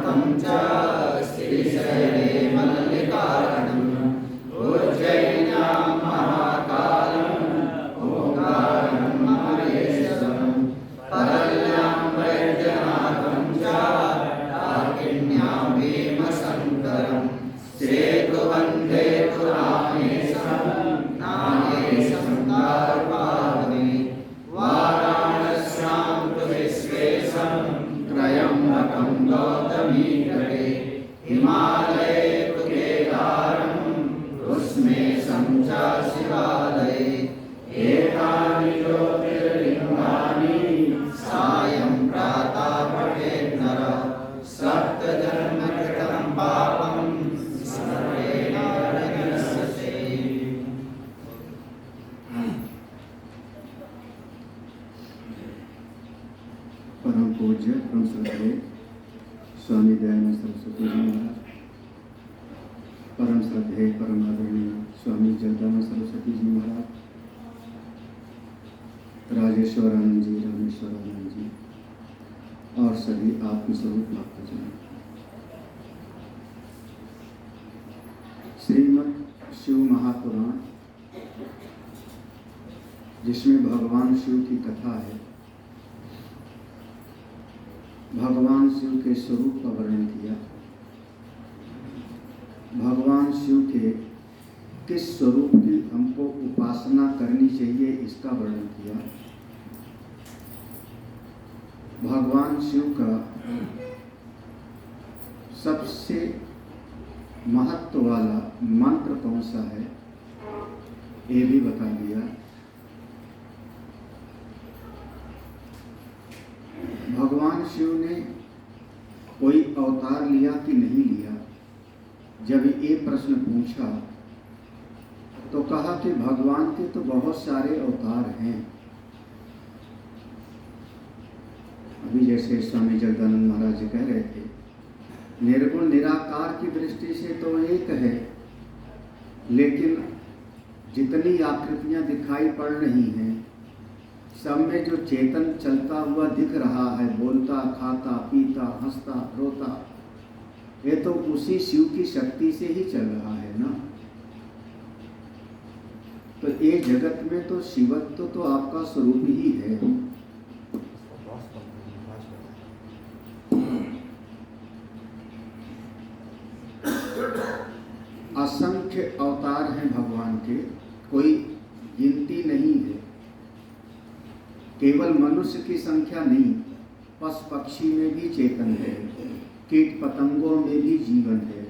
जगन्नाथं च श्रीशैले मल्लिकार्जुनं उज्जयिन्यां महाकालं ओंकारं महेश्वरं परल्यां वैद्यनाथं च दाक्षिण्यां भीमशङ्करं सेतुवन्दे पुराणेशं नागेशं कार्पावने वाराणस्यां तु विश्वेशं त्रयम्बकं गौतमीतटे हिमालये तु केदारं ऋष्मेशं च शिवालये एतानि ज्योतिर्लिङ्गानि सायं प्रातः पठेत् नरः सप्तजन्मकृतं पापं स्मरेण विनश्यते। परम पूज्य परम श्रद्धेय स्वामी दयानंद सरस्वती जी महाराज, परम श्रद्धेय परम आदरणीय स्वामी जगदानंद सरस्वती जी महाराज, राजेश्वरानंद जी, रामेश्वरानंद जी और सभी आत्मस्वरूप भक्तजन, श्रीमद् शिव महापुराण जिसमें भगवान शिव की कथा है, भगवान शिव के स्वरूप का वर्णन किया, भगवान शिव के किस स्वरूप की हमको उपासना करनी चाहिए इसका वर्णन किया, भगवान शिव का सबसे महत्व वाला मंत्र कौन सा है ये भी बता दिया। भगवान शिव ने कोई अवतार लिया कि नहीं लिया, जब ये प्रश्न पूछा तो कहा कि भगवान के तो बहुत सारे अवतार हैं। अभी जैसे स्वामी जगदानंद महाराज जी कह रहे थे, निर्गुण निराकार की दृष्टि से तो एक है, लेकिन जितनी आकृतियां दिखाई पड़ रही हैं सब में जो चेतन चलता हुआ दिख रहा है, बोलता, खाता, पीता, हंसता, रोता, ये तो उसी शिव की शक्ति से ही चल रहा है ना। तो ये जगत में तो शिवत्व तो आपका स्वरूप ही है। असंख्य अवतार हैं भगवान के, कोई गिनती नहीं है। केवल मनुष्य की संख्या नहीं, पशु पक्षी में भी चेतन है, कीट पतंगों में भी जीवन है,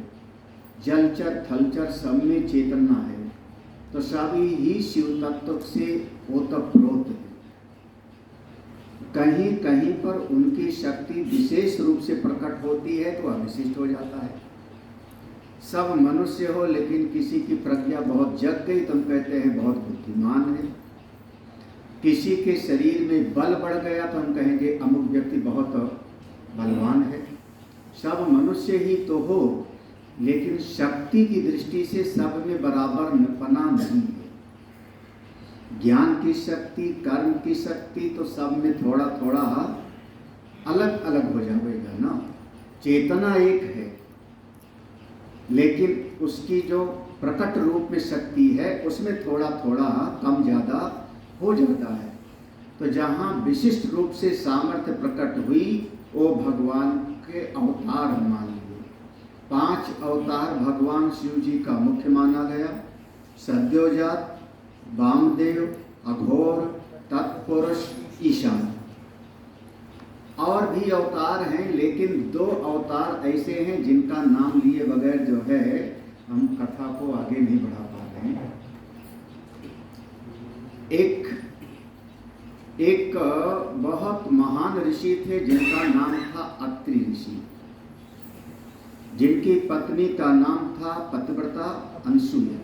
जलचर थलचर सब में चेतना है। तो सभी ही शिव तत्व से ओतप्रोत है। कहीं कहीं पर उनकी शक्ति विशेष रूप से प्रकट होती है तो अविशिष्ट हो जाता है। सब मनुष्य हो लेकिन किसी की प्रज्ञा बहुत जग गई तो हम कहते हैं बहुत बुद्धिमान है। किसी के शरीर में बल बढ़ गया तो हम कहेंगे अमुक व्यक्ति बहुत बलवान है। सब मनुष्य ही तो हो, लेकिन शक्ति की दृष्टि से सब में बराबर पना नहीं है। ज्ञान की शक्ति, कर्म की शक्ति तो सब में थोड़ा थोड़ा अलग अलग हो जाएगा ना। चेतना एक है, लेकिन उसकी जो प्रकट रूप में शक्ति है उसमें थोड़ा थोड़ा कम ज़्यादा हो जाता है। तो जहाँ विशिष्ट रूप से सामर्थ्य प्रकट हुई वो भगवान के अवतार मान लिए। 5 अवतार भगवान शिव जी का मुख्य माना गया, सद्योजात, वामदेव, अघोर, तत्पुरुष, ईशान। और भी अवतार हैं, लेकिन 2 अवतार ऐसे हैं जिनका नाम लिए बगैर जो है हम कथा को आगे नहीं बढ़ा पा रहे हैं। एक बहुत महान ऋषि थे जिनका नाम था अत्रि ऋषि, जिनकी पत्नी का नाम था पतिव्रता अनसुया।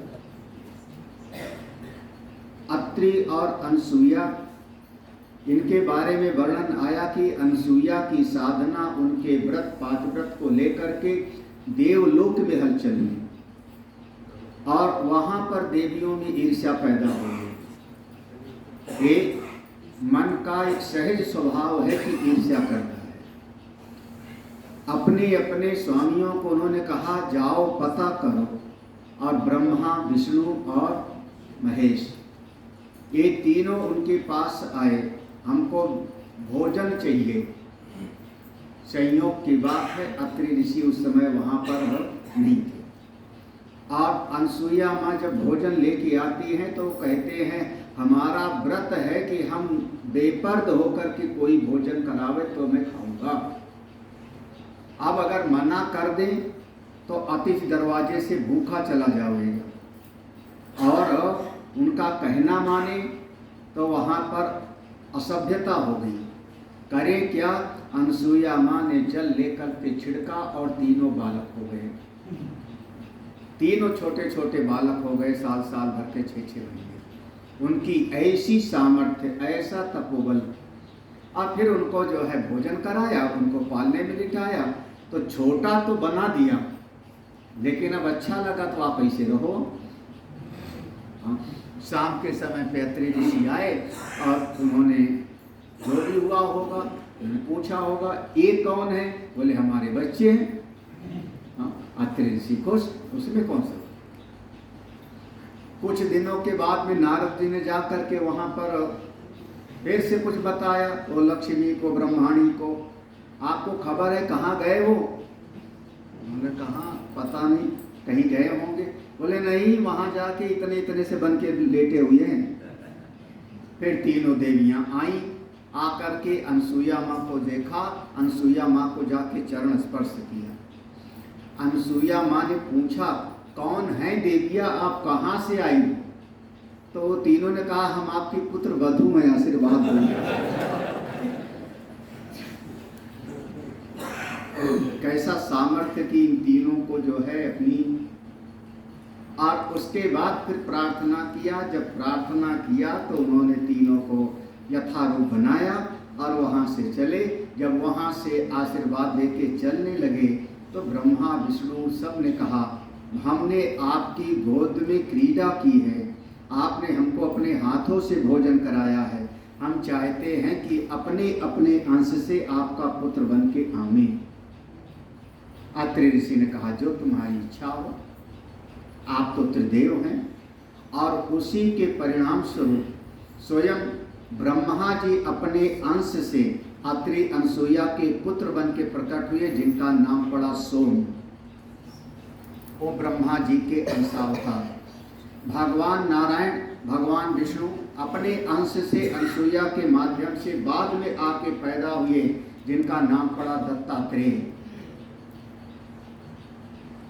अत्रि और अनसुया, इनके बारे में वर्णन आया कि अनसुया की साधना उनके व्रत पातिव्रत को लेकर के देवलोक में हलचल हुई और वहां पर देवियों में ईर्ष्या पैदा हो गई। एक मन का एक सहज स्वभाव है कि ईर्ष्या करता है। अपने अपने स्वामियों को उन्होंने कहा जाओ पता करो, और ब्रह्मा, विष्णु और महेश ये तीनों उनके पास आए, हमको भोजन चाहिए। संयोग की बात है, अत्रि ऋषि उस समय वहाँ पर नहीं थे। और अनसुईया माँ जब भोजन लेके आती हैं तो कहते हैं हमारा व्रत है कि हम बेपर्द होकर के कोई भोजन करावे तो मैं खाऊंगा। अब अगर मना कर दें तो अतिथि दरवाजे से भूखा चला जाएगा, और उनका कहना माने तो वहाँ पर असभ्यता हो गई। करें क्या? अनसुईया माँ ने जल लेकर के छिड़का और तीनों बालक हो गए। तीनों छोटे छोटे बालक हो गए, साल साल भर के 6-6 महीने। उनकी ऐसी सामर्थ्य, ऐसा तपोबल। और फिर उनको जो है भोजन कराया, उनको पालने में लिटाया। तो छोटा तो बना दिया, लेकिन अब अच्छा लगा तो आप ऐसे रहो। शाम के समय पे अत्रि ऋषि आए और उन्होंने जो भी हुआ होगा उन्होंने पूछा होगा ये कौन है? बोले हमारे बच्चे हैं। अत्रि ऋषि खुश, उसमें कौन सा। कुछ दिनों के बाद में नारद जी ने जा करके वहाँ पर फिर से कुछ बताया, वो लक्ष्मी को, ब्रह्माणी को, आपको खबर है कहाँ गए वो? उन्होंने कहा पता नहीं, कहीं गए होंगे। बोले नहीं, वहाँ जाके इतने इतने से बन के लेटे हुए हैं। फिर तीनों देवियाँ आई, आकर के अनसुईया माँ को देखा, अनसुईया माँ को जाके चरण स्पर्श किया। अनसुईया माँ ने पूछा कौन है देविया, आप कहाँ से आई? तो वो तीनों ने कहा हम आपकी पुत्र वधू हैं, आशीर्वाद देंगे। कैसा सामर्थ्य की इन तीनों को जो है अपनी। और उसके बाद फिर प्रार्थना किया। जब प्रार्थना किया तो उन्होंने तीनों को यथारूप बनाया और वहाँ से चले। जब वहाँ से आशीर्वाद लेके चलने लगे तो ब्रह्मा, विष्णु सब ने कहा हमने आपकी गोद में क्रीड़ा की है, आपने हमको अपने हाथों से भोजन कराया है, हम चाहते हैं कि अपने अपने अंश से आपका पुत्र बन के आवे। अत्रि ऋषि ने कहा जो तुम्हारी इच्छा हो, आप तो त्रिदेव हैं। और उसी के परिणाम स्वरूप स्वयं ब्रह्मा जी अपने अंश से अत्रि अनसुईया के पुत्र बन के प्रकट हुए, जिनका नाम पड़ा सोम। वो ब्रह्मा जी के अंशावतार। भगवान नारायण, भगवान विष्णु अपने अंश से अनसुईया के माध्यम से बाद में आके पैदा हुए, जिनका नाम पड़ा दत्तात्रेय,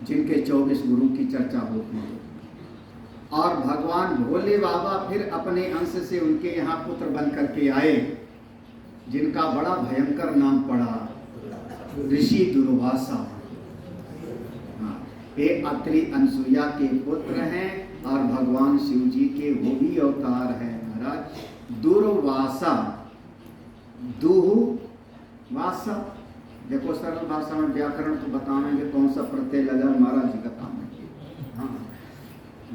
जिनके 24 गुरु की चर्चा होती है। और भगवान भोले बाबा फिर अपने अंश से उनके यहाँ पुत्र बन करके आए, जिनका बड़ा भयंकर नाम पड़ा ऋषि दुर्वासा। ये अत्रि अनसुईया के पुत्र हैं और भगवान शिव जी के वो भी अवतार हैं महाराज। दुर्वासा, दुर्वासा, देखो सरल भाषा में व्याकरण तो बताएंगे कौन सा प्रत्यय लगा, महाराज जी का काम है। हाँ,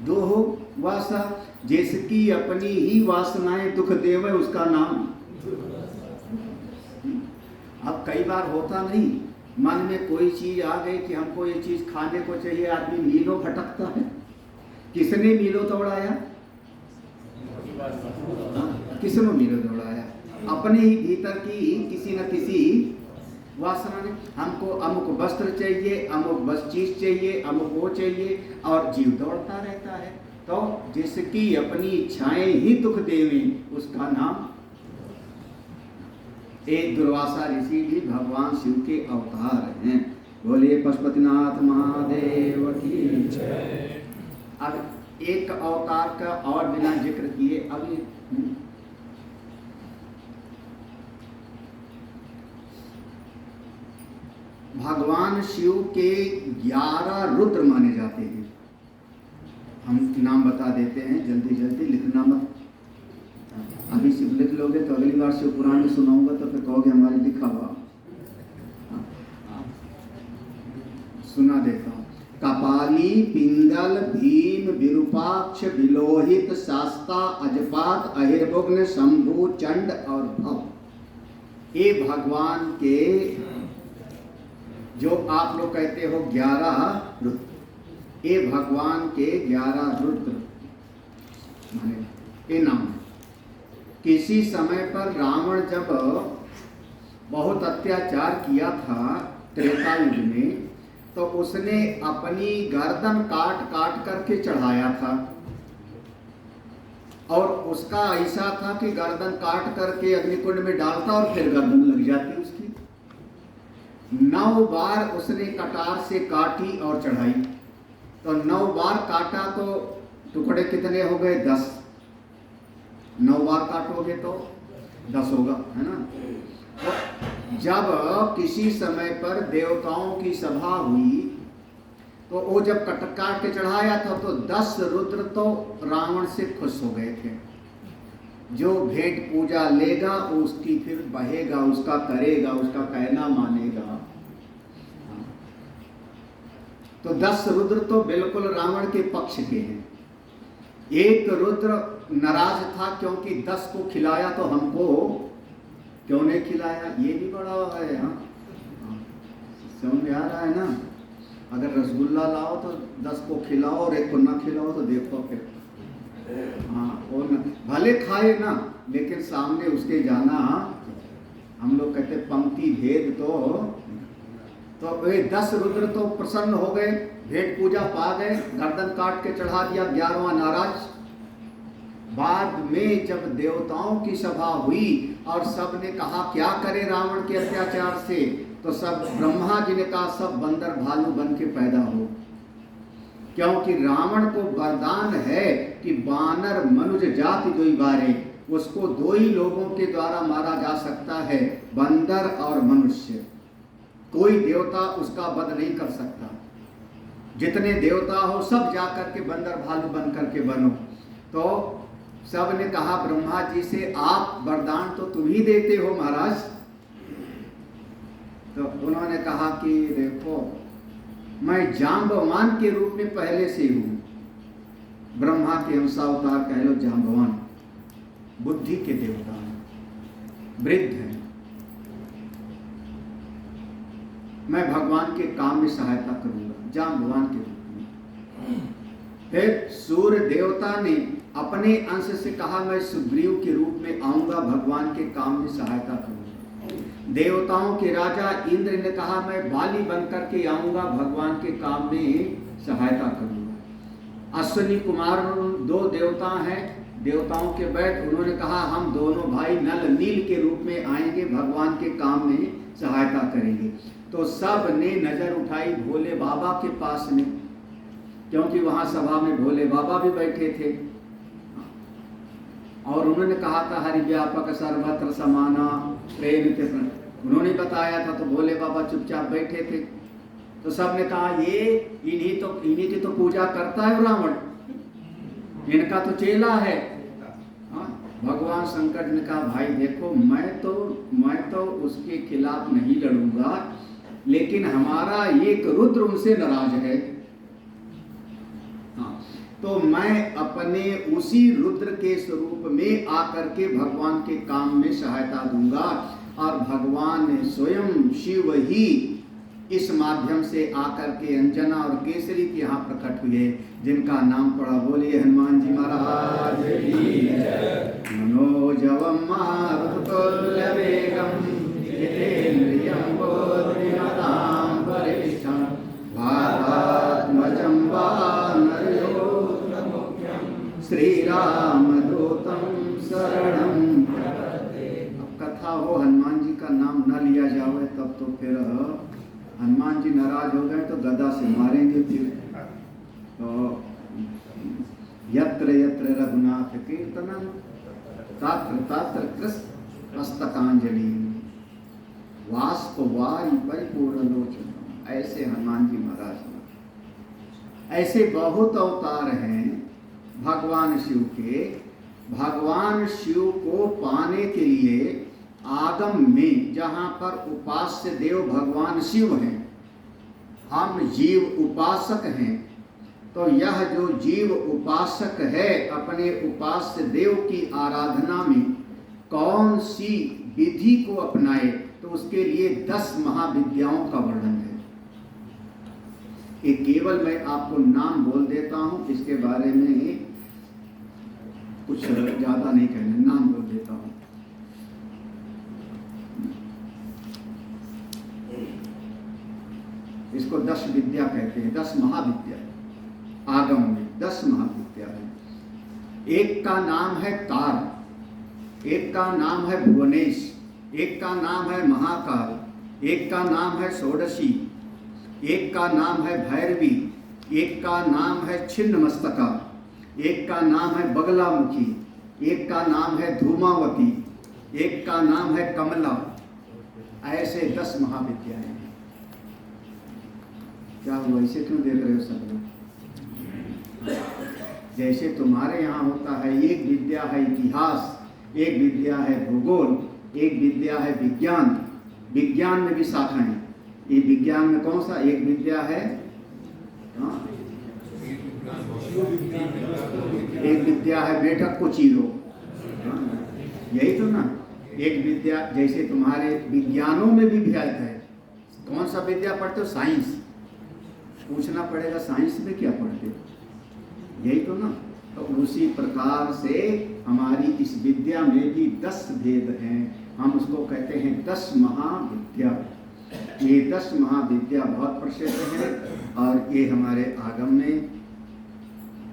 दुर्वासा, जिसकी अपनी ही वासनाएं दुख देवे उसका नाम। अब कई बार होता नहीं, मन में कोई चीज आ गई कि हमको ये चीज खाने को चाहिए, आदमी मीलों भटकता है। किसने मीलों दौड़ाया? किसने मीलों दौड़ाया? अपने ही भीतर की किसी न किसी वासना ने। हमको अमुक वस्त्र चाहिए, अमुक बस चीज चाहिए, अमुक वो चाहिए, और जीव दौड़ता रहता है। तो जिसकी अपनी इच्छाएं ही दुख देवे उसका नाम। एक दुर्वासा ऋषि भी भगवान शिव के अवतार हैं। बोलिए पशुपतिनाथ महादेव की जय। अब एक अवतार का और बिना जिक्र किए अभी भगवान शिव के 11 रुद्र माने जाते हैं। हम नाम बता देते हैं, जल्दी जल्दी लिखना मत। अभी शिव लिख लोगे तो अगली बार शिव पुराण में सुनाऊंगा तो फिर कहोगे हमारे लिखा हुआ। सुना देता हूँ। कपाली, पिंगल, भीम, विरूपाक्ष, विलोहित, शास्ता, अजपात, अहिर्भुग्न, शंभु, चंड और भव, ये भगवान के जो आप लोग कहते हो 11 रुद्र, ये भगवान के 11 रुद्र माने ये नाम है। किसी समय पर रावण जब बहुत अत्याचार किया था त्रेता युग में, तो उसने अपनी गर्दन काट काट करके चढ़ाया था। और उसका ऐसा था कि गर्दन काट करके अग्निकुंड में डालता और फिर गर्दन लग जाती उसकी। 9 बार उसने कटार से काटी और चढ़ाई, तो 9 बार काटा तो टुकड़े कितने हो गए? 10। 9 बार काटोगे तो 10 होगा, है ना। तो जब किसी समय पर देवताओं की सभा हुई, तो वो जब काट के चढ़ाया था तो 10 रुद्र तो रावण से खुश हो गए थे। जो भेंट पूजा लेगा उसकी फिर बहेगा, उसका करेगा, उसका कहना मानेगा। तो 10 रुद्र तो बिल्कुल रावण के पक्ष के हैं। एक रुद्र नाराज था क्योंकि 10 को खिलाया तो हमको क्यों नहीं खिलाया, ये भी बड़ा है। समझ में आ रहा है ना। अगर रसगुल्ला लाओ तो 10 को खिलाओ और एक को ना खिलाओ तो देखो फिर। और भले खाए ना, लेकिन सामने उसके जाना। हम लोग कहते पंक्ति भेद। तो वे 10 रुद्र तो प्रसन्न हो गए, भेंट पूजा पा गए, गर्दन काट के चढ़ा दिया। 11वां नाराज। बाद में जब देवताओं की सभा हुई और सब ने कहा क्या करे रावण के अत्याचार से, तो सब ब्रह्मा जी ने कहा सब बंदर भालू बन के पैदा हो, क्योंकि रावण को वरदान है कि बानर मनुज जाति दोई बारे, उसको 2 ही लोगों के द्वारा मारा जा सकता है, बंदर और मनुष्य। कोई देवता उसका वध नहीं कर सकता। जितने देवता हो सब जाकर के बंदर भालू बन करके बनो। तो सब ने कहा ब्रह्मा जी से आप वरदान तो तुम ही देते हो महाराज। तो उन्होंने कहा कि देखो मैं जाम्बवान के रूप में पहले से हूं, ब्रह्मा के अंशावतार कह लो जाम्बवान, बुद्धि के देवता हैं, वृद्ध हैं। मैं भगवान के काम में सहायता करूंगा जाम्बवान के रूप में। फिर सूर्य देवता ने अपने अंश से कहा मैं सुग्रीव के रूप में आऊंगा, भगवान के काम में सहायता करूंगा। देवताओं के राजा इंद्र ने कहा मैं बाली बनकर के आऊंगा, भगवान के काम में सहायता करूंगा। अश्विनी कुमार 2 देवता हैं, देवताओं के बैठ, उन्होंने कहा हम दोनों भाई नल नील के रूप में आएंगे, भगवान के काम में सहायता करेंगे। तो सब ने नजर उठाई भोले बाबा के पास में, क्योंकि वहां सभा में भोले बाबा भी बैठे थे। और उन्होंने कहा था हरि व्यापक सर्वत्र समाना प्रेम के प्रण, उन्होंने बताया था। तो भोले बाबा चुपचाप बैठे थे। तो सब ने कहा ये इन्हीं की तो पूजा करता है रावण, इनका तो चेला है। भगवान शंकर ने कहा भाई देखो मैं तो उसके खिलाफ नहीं लड़ूंगा, लेकिन हमारा एक रुद्र उनसे नाराज है। तो मैं अपने उसी रुद्र के स्वरूप में आकर के भगवान के काम में सहायता दूंगा। और भगवान स्वयं शिव ही इस माध्यम से आकर के अंजना और केसरी के यहाँ प्रकट हुए, जिनका नाम पड़ा बोलिए हनुमान जी महाराज की जय। मनोजवम मारुततुल्य वेगम जितेन्द्रियं बुद्धिमतां वरिष्ठं वातात्मजं वानरयोधमुख्यं श्रीरामदूतं शरणं प्रपद्ये। अब कथा हो हनुमान जी का नाम न लिया जावे तब तो फिर हनुमान जी नाराज हो गए तो गदा से मारेंगे फिर। तो यत्र यत्र रघुनाथ कीर्तनम तत्र तत्र कृष्ण मस्तकांजलि वाष्पवारि परिपूर्ण लोचन। ऐसे हनुमान जी महाराज। ऐसे बहुत अवतार हैं भगवान शिव के। भगवान शिव को पाने के लिए आगम में जहाँ पर उपास्य देव भगवान शिव हैं, हम जीव उपासक हैं, तो यह जो जीव उपासक है अपने उपास्य देव की आराधना में कौन सी विधि को अपनाए, तो उसके लिए 10 महाविद्याओं का वर्णन है। ये केवल मैं आपको नाम बोल देता हूँ, इसके बारे में कुछ ज़्यादा नहीं कहना, नाम बोल देता हूँ। इसको 10 विद्या कहते हैं, 10 महाविद्या। आगम में 10 महाविद्या है। एक का नाम है तार, एक का नाम है भुवनेश, एक का नाम है महाकाल, एक का नाम है षोडशी, एक का नाम है भैरवी, एक का नाम है छिन्न मस्तका, एक का नाम है बगलामुखी, एक का नाम है धूमावती, एक का नाम है कमला। ऐसे 10 महाविद्याएं हैं। क्या हुआ, ऐसे क्यों देख रहे हो सब लोग? जैसे तुम्हारे यहाँ होता है, एक विद्या है इतिहास, एक विद्या है भूगोल, एक विद्या है विज्ञान। विज्ञान में भी शाखाएं। ये विज्ञान में कौन सा? एक विद्या है, हाँ, एक विद्या है बैठक को चीरो, यही तो ना। एक विद्या, जैसे तुम्हारे विज्ञानों में भी भेद है। कौन सा विद्या पढ़ते हो? साइंस। पूछना पड़ेगा साइंस में क्या पढ़ते हो, यही तो ना। तो उसी प्रकार से हमारी इस विद्या में भी 10 भेद हैं। हम उसको कहते हैं 10 महाविद्या। ये 10 महाविद्या बहुत प्रसिद्ध है और ये हमारे आगम में,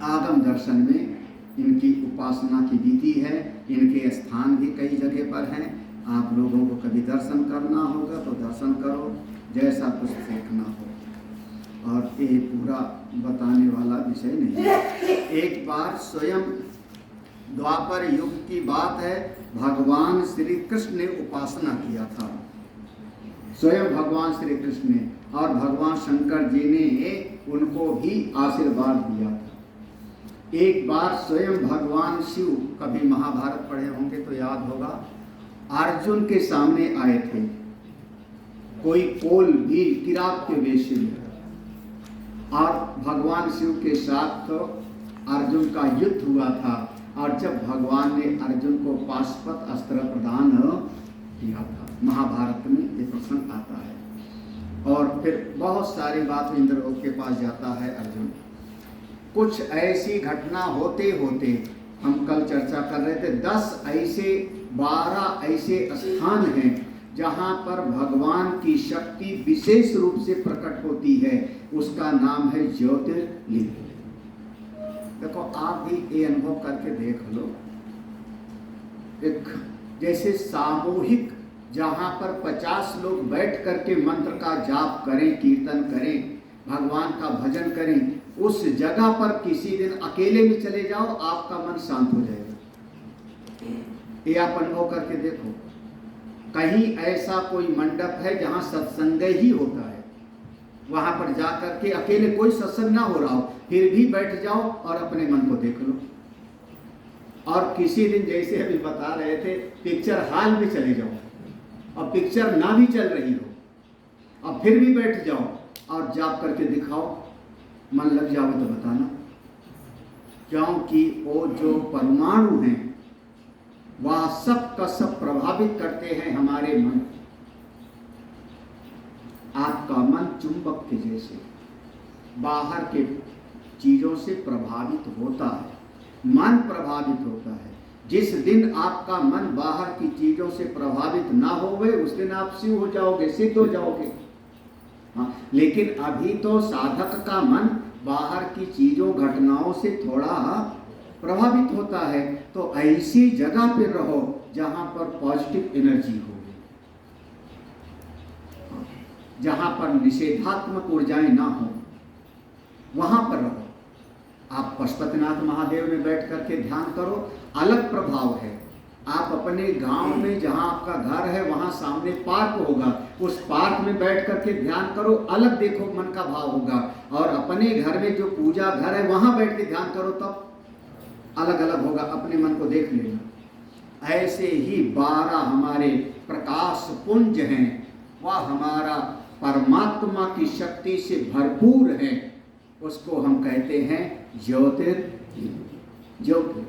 आगम दर्शन में इनकी उपासना की विधि है। इनके स्थान भी कई जगह पर हैं। आप लोगों को कभी दर्शन करना होगा तो दर्शन करो, जैसा कुछ देखना हो। और ये पूरा बताने वाला विषय नहीं है। एक बार स्वयं द्वापर युग की बात है, भगवान श्री कृष्ण ने उपासना किया था। स्वयं भगवान श्री कृष्ण ने, और भगवान शंकर जी ने उनको भी आशीर्वाद दिया था। एक बार स्वयं भगवान शिव, कभी महाभारत पढ़े होंगे तो याद होगा, अर्जुन के सामने आए थे। कोई कोल भी किरात के वेश में, और भगवान शिव के साथ तो अर्जुन का युद्ध हुआ था। और जब भगवान ने अर्जुन को पाशुपत अस्त्र प्रदान किया था, महाभारत में ये प्रसंग आता है। और फिर बहुत सारी बात, इंद्रलोक के पास जाता है अर्जुन। कुछ ऐसी घटना होते होते, हम कल चर्चा कर रहे थे, 12 ऐसे स्थान हैं जहाँ पर भगवान की शक्ति विशेष रूप से प्रकट होती है। उसका नाम है ज्योतिर्लिंग। देखो, आप भी ये अनुभव करके देख लो। एक जैसे सामूहिक, जहाँ पर 50 लोग बैठ करके मंत्र का जाप करें, कीर्तन करें, भगवान का भजन करें, उस जगह पर किसी दिन अकेले में चले जाओ, आपका मन शांत हो जाएगा। ये आप अनुभव करके देखो। कहीं ऐसा कोई मंडप है जहाँ सत्संग ही होता है, वहाँ पर जाकर के अकेले कोई सत्संग ना हो रहा हो, फिर भी बैठ जाओ और अपने मन को देख लो। और किसी दिन, जैसे अभी बता रहे थे, पिक्चर हॉल में चले जाओ और पिक्चर ना भी चल रही हो, और फिर भी बैठ जाओ और जाप करके दिखाओ, मन लग जाओ तो बताना। क्योंकि वो जो परमाणु हैं वह सब का सब प्रभावित करते हैं हमारे मन। आपका मन चुंबक के जैसे बाहर के चीजों से प्रभावित होता है, मन प्रभावित होता है। जिस दिन आपका मन बाहर की चीजों से प्रभावित ना होवे, उस दिन आप शिव हो जाओगे, सिद्ध हो जाओगे। हाँ, लेकिन अभी तो साधक का मन बाहर की चीजों, घटनाओं से थोड़ा प्रभावित होता है। तो ऐसी जगह पर रहो जहां पर पॉजिटिव एनर्जी हो, जहां पर निषेधात्मक ऊर्जाएं ना हो, वहां पर रहो। आप पशुपतिनाथ महादेव में बैठ करके ध्यान करो, अलग प्रभाव है। आप अपने गांव में जहां आपका घर है वहां सामने पार्क होगा, उस पार्क में बैठ करके ध्यान करो, अलग देखो मन का भाव होगा। और अपने घर में जो पूजा घर है वहां बैठ के ध्यान करो, तब अलग अलग होगा। अपने मन को देख लेना। ऐसे ही 12 हमारे प्रकाश पुंज हैं, वह हमारा परमात्मा की शक्ति से भरपूर है। उसको हम कहते हैं ज्योतिर्लिंग। ज्योति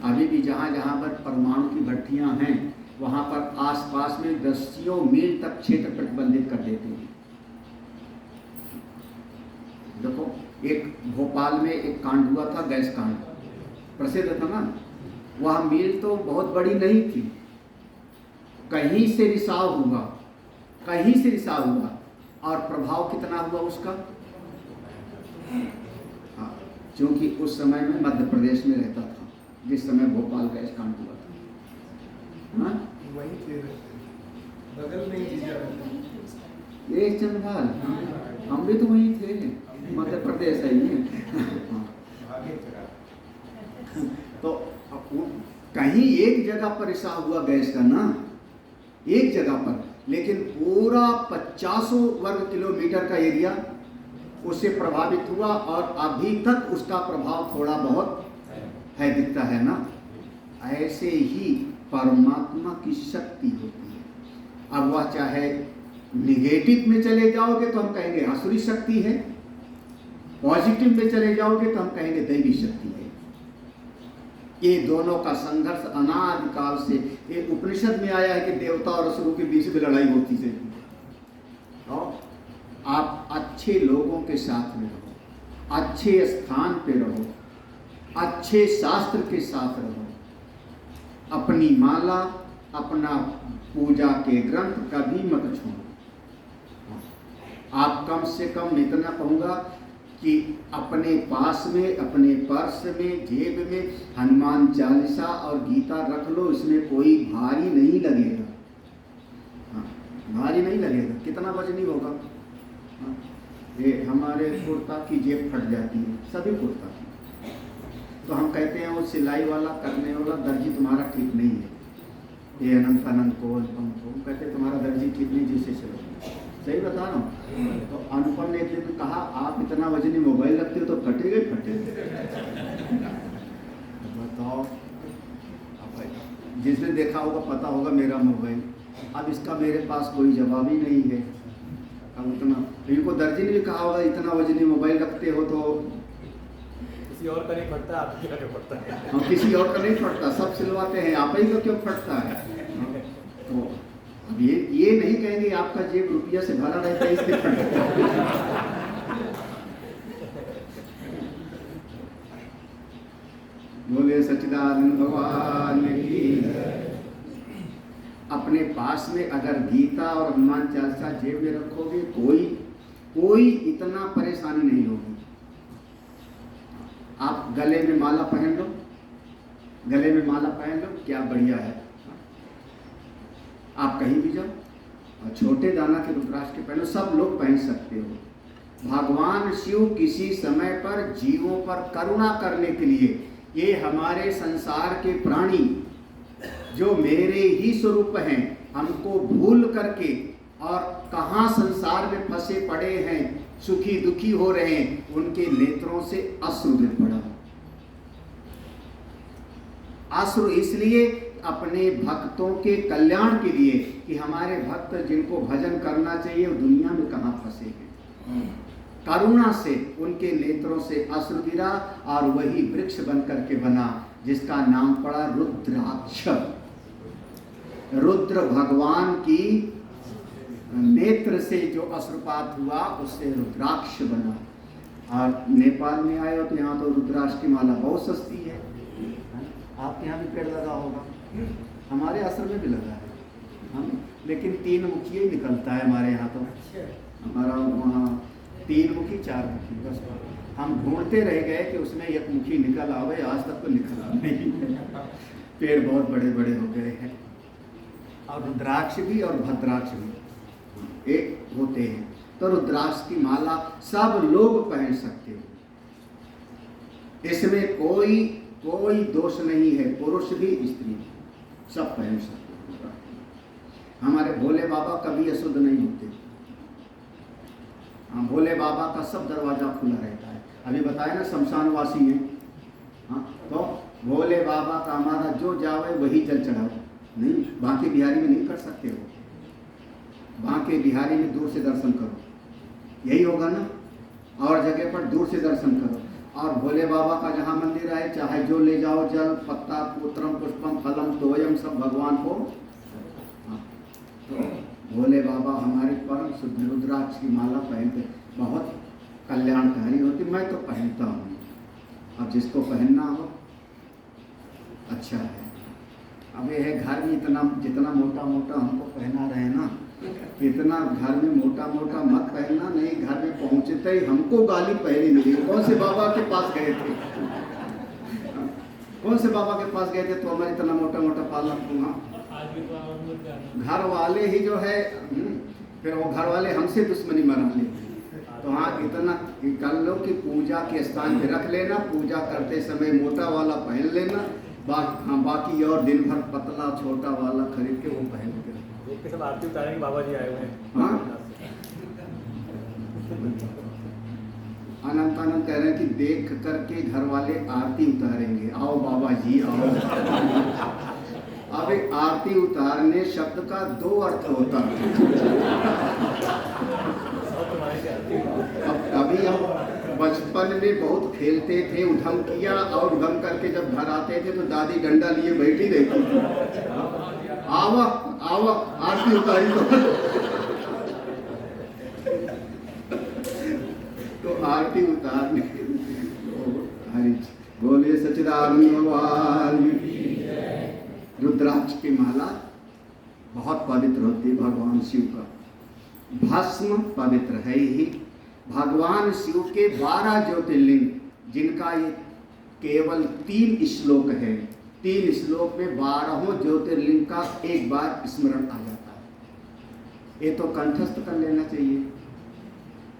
अभी भी जहाँ जहाँ पर परमाणु की भट्टियाँ हैं, वहाँ पर आसपास में 10 मील तक क्षेत्र प्रतिबंधित कर देते हैं। देखो, एक भोपाल में एक कांड हुआ था, गैस कांड, प्रसिद्ध था ना। वह मिल तो बहुत बड़ी नहीं थी, कहीं से रिसाव हुआ, कहीं से रिसाव हुआ, और प्रभाव कितना हुआ उसका। हाँ, क्योंकि उस समय में मध्य प्रदेश में रहता था जिस समय भोपाल गैस कांड हुआ था। हाँ, वहीं थे, बगल में ही ये चंद्रभाल, हम भी तो वहीं थे, मध्य प्रदेश है ये। तो कहीं एक जगह पर ऐसा हुआ गैस का ना, एक जगह पर, लेकिन पूरा 50 वर्ग किलोमीटर का एरिया उससे प्रभावित हुआ, और अभी तक उसका प्रभाव थोड़ा बहुत है, दिखता है ना। ऐसे ही परमात्मा की शक्ति होती है। अब वह चाहे निगेटिव में चले जाओगे तो हम कहेंगे आसुरी शक्ति है, पॉजिटिव में चले जाओगे तो हम कहेंगे दैवी शक्ति है। ये दोनों का संघर्ष अनादिकाल से, ये उपनिषद में आया है कि देवता और असुरों के बीच में लड़ाई होती है। और आप अच्छे लोगों के साथ में रहो, अच्छे स्थान पे रहो, अच्छे शास्त्र के साथ रहो, अपनी माला, अपना पूजा के ग्रंथ कभी मत छोड़ो। आप कम से कम इतना कहूँगा कि अपने पास में, अपने पर्स में, जेब में हनुमान चालीसा और गीता रख लो, इसमें कोई भारी नहीं लगेगा। हाँ, भारी नहीं लगेगा। कितना वजनी होगा? हाँ, ये हमारे कुर्ता की जेब फट जाती है, सभी कुर्ता की, तो हम कहते हैं वो सिलाई वाला, करने वाला दर्जी तुम्हारा ठीक नहीं है, ये अनंत अनंत को अनुपम को कहते तुम्हारा दर्जी ठीक नहीं, जिससे चलो। सही बता रहा हूँ। तो अनुपम ने एक दिन कहा आप इतना वजनी मोबाइल रखते हो तो फटेगा ही फटेगा। बताओ, अब जिसने देखा होगा पता होगा मेरा मोबाइल, अब इसका मेरे पास कोई जवाब ही नहीं है। अब उतना इनको दर्जी ने भी कहा होगा इतना वजनी मोबाइल रखते हो तो किसी और का नहीं फटता, आपके का फटता है। हम किसी और का नहीं फटता, सब सिलवाते हैं, आप ही का क्यों फटता है? तो अब ये नहीं कहेंगे आपका जेब रुपया से भरा रहता है इसलिए फटता है। बोले सच्चिदानंद भगवान की। अपने पास में अगर गीता और हनुमान चालीसा जेब में रखोगे, कोई इतना परेशानी नहीं होगी। आप गले में माला पहन लो, गले में माला पहन लो, क्या बढ़िया है। आप कहीं भी जाओ और छोटे दाना के रुद्राक्ष के पहनो, सब लोग पहन सकते हो। भगवान शिव किसी समय पर जीवों पर करुणा करने के लिए, ये हमारे संसार के प्राणी जो मेरे ही स्वरूप हैं, हमको भूल करके और कहाँ संसार में फंसे पड़े हैं, सुखी दुखी हो रहे हैं, उनके नेत्रों से अश्रु गिर पड़ा। अश्रु इसलिए अपने भक्तों के कल्याण के लिए कि हमारे भक्त जिनको भजन करना चाहिए वो दुनिया में कहाँ फंसे हैं। करुणा से उनके नेत्रों से अश्रु गिरा और वही वृक्ष बन करके बना जिसका नाम पड़ा रुद्राक्ष। रुद्र भगवान की नेत्र से जो अश्रुपात हुआ उससे रुद्राक्ष बना। और नेपाल में आए हो तो यहाँ तो रुद्राक्ष की माला बहुत सस्ती है। आपके यहाँ भी पेड़ लगा होगा, हमारे आश्रम में भी लगा है। हम लेकिन 3 मुखी ही निकलता है हमारे यहाँ तो। हमारा वहाँ 3 मुखी 4 मुखी बस। हम ढूंढते रह गए कि उसमें 1 मुखी निकल आवे, आज तक तो निकला नहीं। पेड़ बहुत बड़े बड़े हो गए हैं। और रुद्राक्ष भी और भद्राक्ष भी एक होते हैं। तो रुद्राक्ष की माला सब लोग पहन सकते हो, इसमें कोई दोष नहीं है। पुरुष भी स्त्री भी सब पहन सकते हो। हमारे भोले बाबा कभी अशुद्ध नहीं होते। हाँ, भोले बाबा का सब दरवाजा खुला रहता है। अभी बताया ना शमशानवासी है। हाँ, तो भोले बाबा का हमारा जो जावे वही जल चढ़ाओ। नहीं, बांके बिहारी में नहीं कर सकते हो। बांके बिहारी में दूर से दर्शन करो, यही होगा ना। और जगह पर दूर से दर्शन करो। और भोले बाबा का जहाँ मंदिर है, चाहे जो ले जाओ, जल पत्ता पुत्रम पुष्पम फलम तोयम, सब भगवान को। तो भोले बाबा हमारे परम शुद्ध रुद्राक्ष की माला पहनते, बहुत कल्याणकारी होती। मैं तो पहनता हूँ, अब जिसको पहनना हो अच्छा है। अब ये है घर में इतना जितना मोटा मोटा हमको पहना रहे ना, इतना घर में मोटा मोटा मत पहनना, नहीं घर में पहुँचते ही हमको गाली पहली मिली। कौन से बाबा के पास गए थे, कौन से बाबा के पास गए थे तो हमारे इतना मोटा मोटा पाला पूरा घर वाले ही जो है, फिर वो घर वाले हमसे दुश्मनी मना ले। तो हाँ इतना कर लो कि पूजा के स्थान पे रख लेना, पूजा करते समय मोटा वाला पहन लेना, बाकी और दिन भर पतला छोटा वाला खरीद के वो पहन के देख के सब आरती उतारेंगे, बाबा जी आए हुए हैं। हाँ अनंत आनंद कह रहे हैं कि देख करके घर वाले आरती उतारेंगे, आओ बाबा जी आओ। अब एक आरती उतारने शब्द का दो अर्थ होता है। अब अभी हम बचपन में बहुत खेलते थे, उधम किया और उधम करके जब घर आते थे तो दादी डंडा लिए बैठी रहती थी, आवा आवा आरती उतारी तो आरती उतारने हरि बोले सच्चिदानंद भगवान। रुद्राक्ष की माला बहुत पवित्र होती है भगवान शिव का, भस्म पवित्र है ही। भगवान शिव के 12 ज्योतिर्लिंग जिनका ये केवल 3 श्लोक है, 3 श्लोक में 12 ज्योतिर्लिंग का एक बार स्मरण आ जाता है। ये तो कंठस्थ कर लेना चाहिए।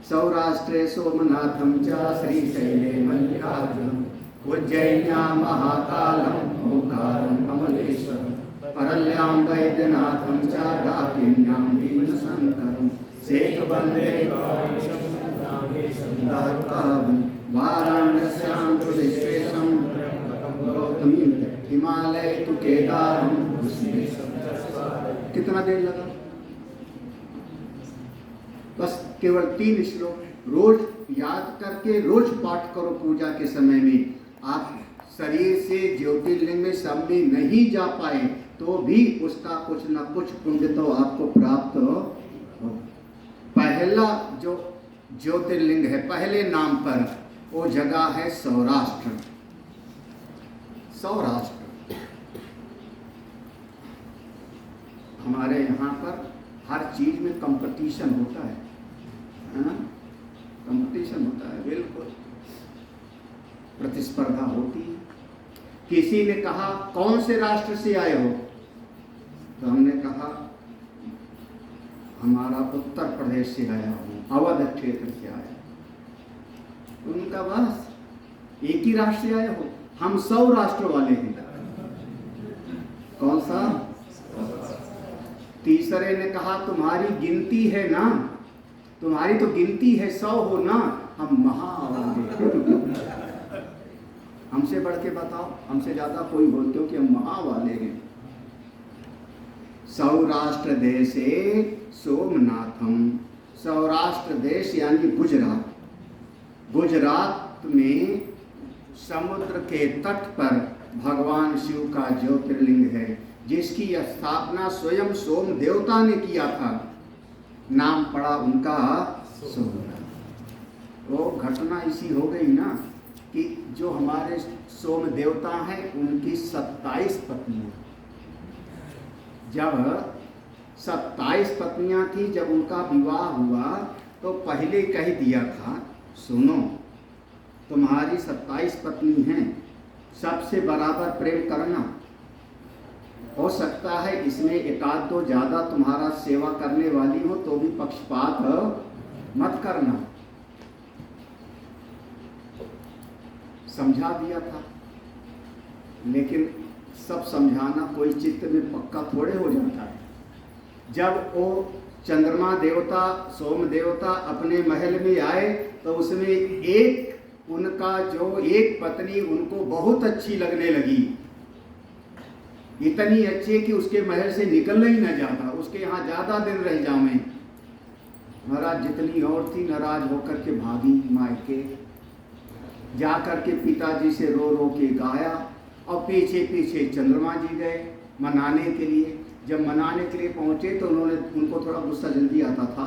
सौराष्ट्रे सोमनाथम च श्रीशैले मल्लिकार्जुनम उज्जैन्यां महाकालम ओंकारं कमलेश्वरम परल्यां वैद्यनाथं च डाकिन्यां भीमशंकरं शेखवन्दे दारुकावन् वाराणस्यां ऋषिकेशं गौतमीं हिमालय तु केदारं कितना देर लगा? बस केवल 3 श्लोक रोज याद करके रोज पाठ करो। पूजा के समय में आप शरीर से ज्योतिर्लिंग में सब में नहीं जा पाए तो भी उसका कुछ न कुछ पुण्य तो आपको प्राप्त हो। पहला जो ज्योतिर्लिंग है पहले नाम पर, वो जगह है सौराष्ट्र। सौराष्ट्र हमारे यहाँ पर हर चीज में कंपटीशन होता है, कंपटीशन होता है, बिल्कुल प्रतिस्पर्धा होती है। किसी ने कहा कौन से राष्ट्र से आए हो, तो हमने कहा हमारा उत्तर प्रदेश से आया हूँ, अवध क्षेत्र से आया। उनका बस एक ही राष्ट्र से आए हो, हम 100 राष्ट्र वाले हैं। कौन सा? तीसरे ने कहा तुम्हारी गिनती है ना, तुम्हारी तो गिनती है 100 हो ना, हम महावाले। हमसे बढ़ के बताओ, हमसे ज्यादा कोई बोलते हो कि हम महावाले हैं। सौराष्ट्र देशे सोमनाथम, सौराष्ट्र देश यानी गुजरात। गुजरात में समुद्र के तट पर भगवान शिव का ज्योतिर्लिंग है, जिसकी स्थापना स्वयं सोम देवता ने किया था। नाम पड़ा उनका सोमनाथ। वो घटना इसी हो गई ना कि जो हमारे सोम देवता हैं उनकी 27 पत्नियां, जब 27 पत्नियां थी, जब उनका विवाह हुआ तो पहले कह दिया था सुनो तुम्हारी 27 पत्नी हैं, सबसे बराबर प्रेम करना। हो सकता है इसमें एकाध दो ज्यादा तुम्हारा सेवा करने वाली हो तो भी पक्षपात मत करना। समझा दिया था, लेकिन सब समझाना कोई चित्त में पक्का थोड़े हो जाता है। जब वो चंद्रमा देवता सोम देवता अपने महल में आए तो उसमें एक उनका जो एक पत्नी उनको बहुत अच्छी लगने लगी, इतनी अच्छी कि उसके महल से निकलना ही न जाता, उसके यहाँ ज्यादा दिन रह जाऊं। महाराज जितनी और थी नाराज होकर के भागी मायके, जाकर के पिताजी से रो रो के गाया और पीछे पीछे चंद्रमा जी गए मनाने के लिए। जब मनाने के लिए पहुंचे तो उनको थोड़ा गुस्सा जल्दी आता था।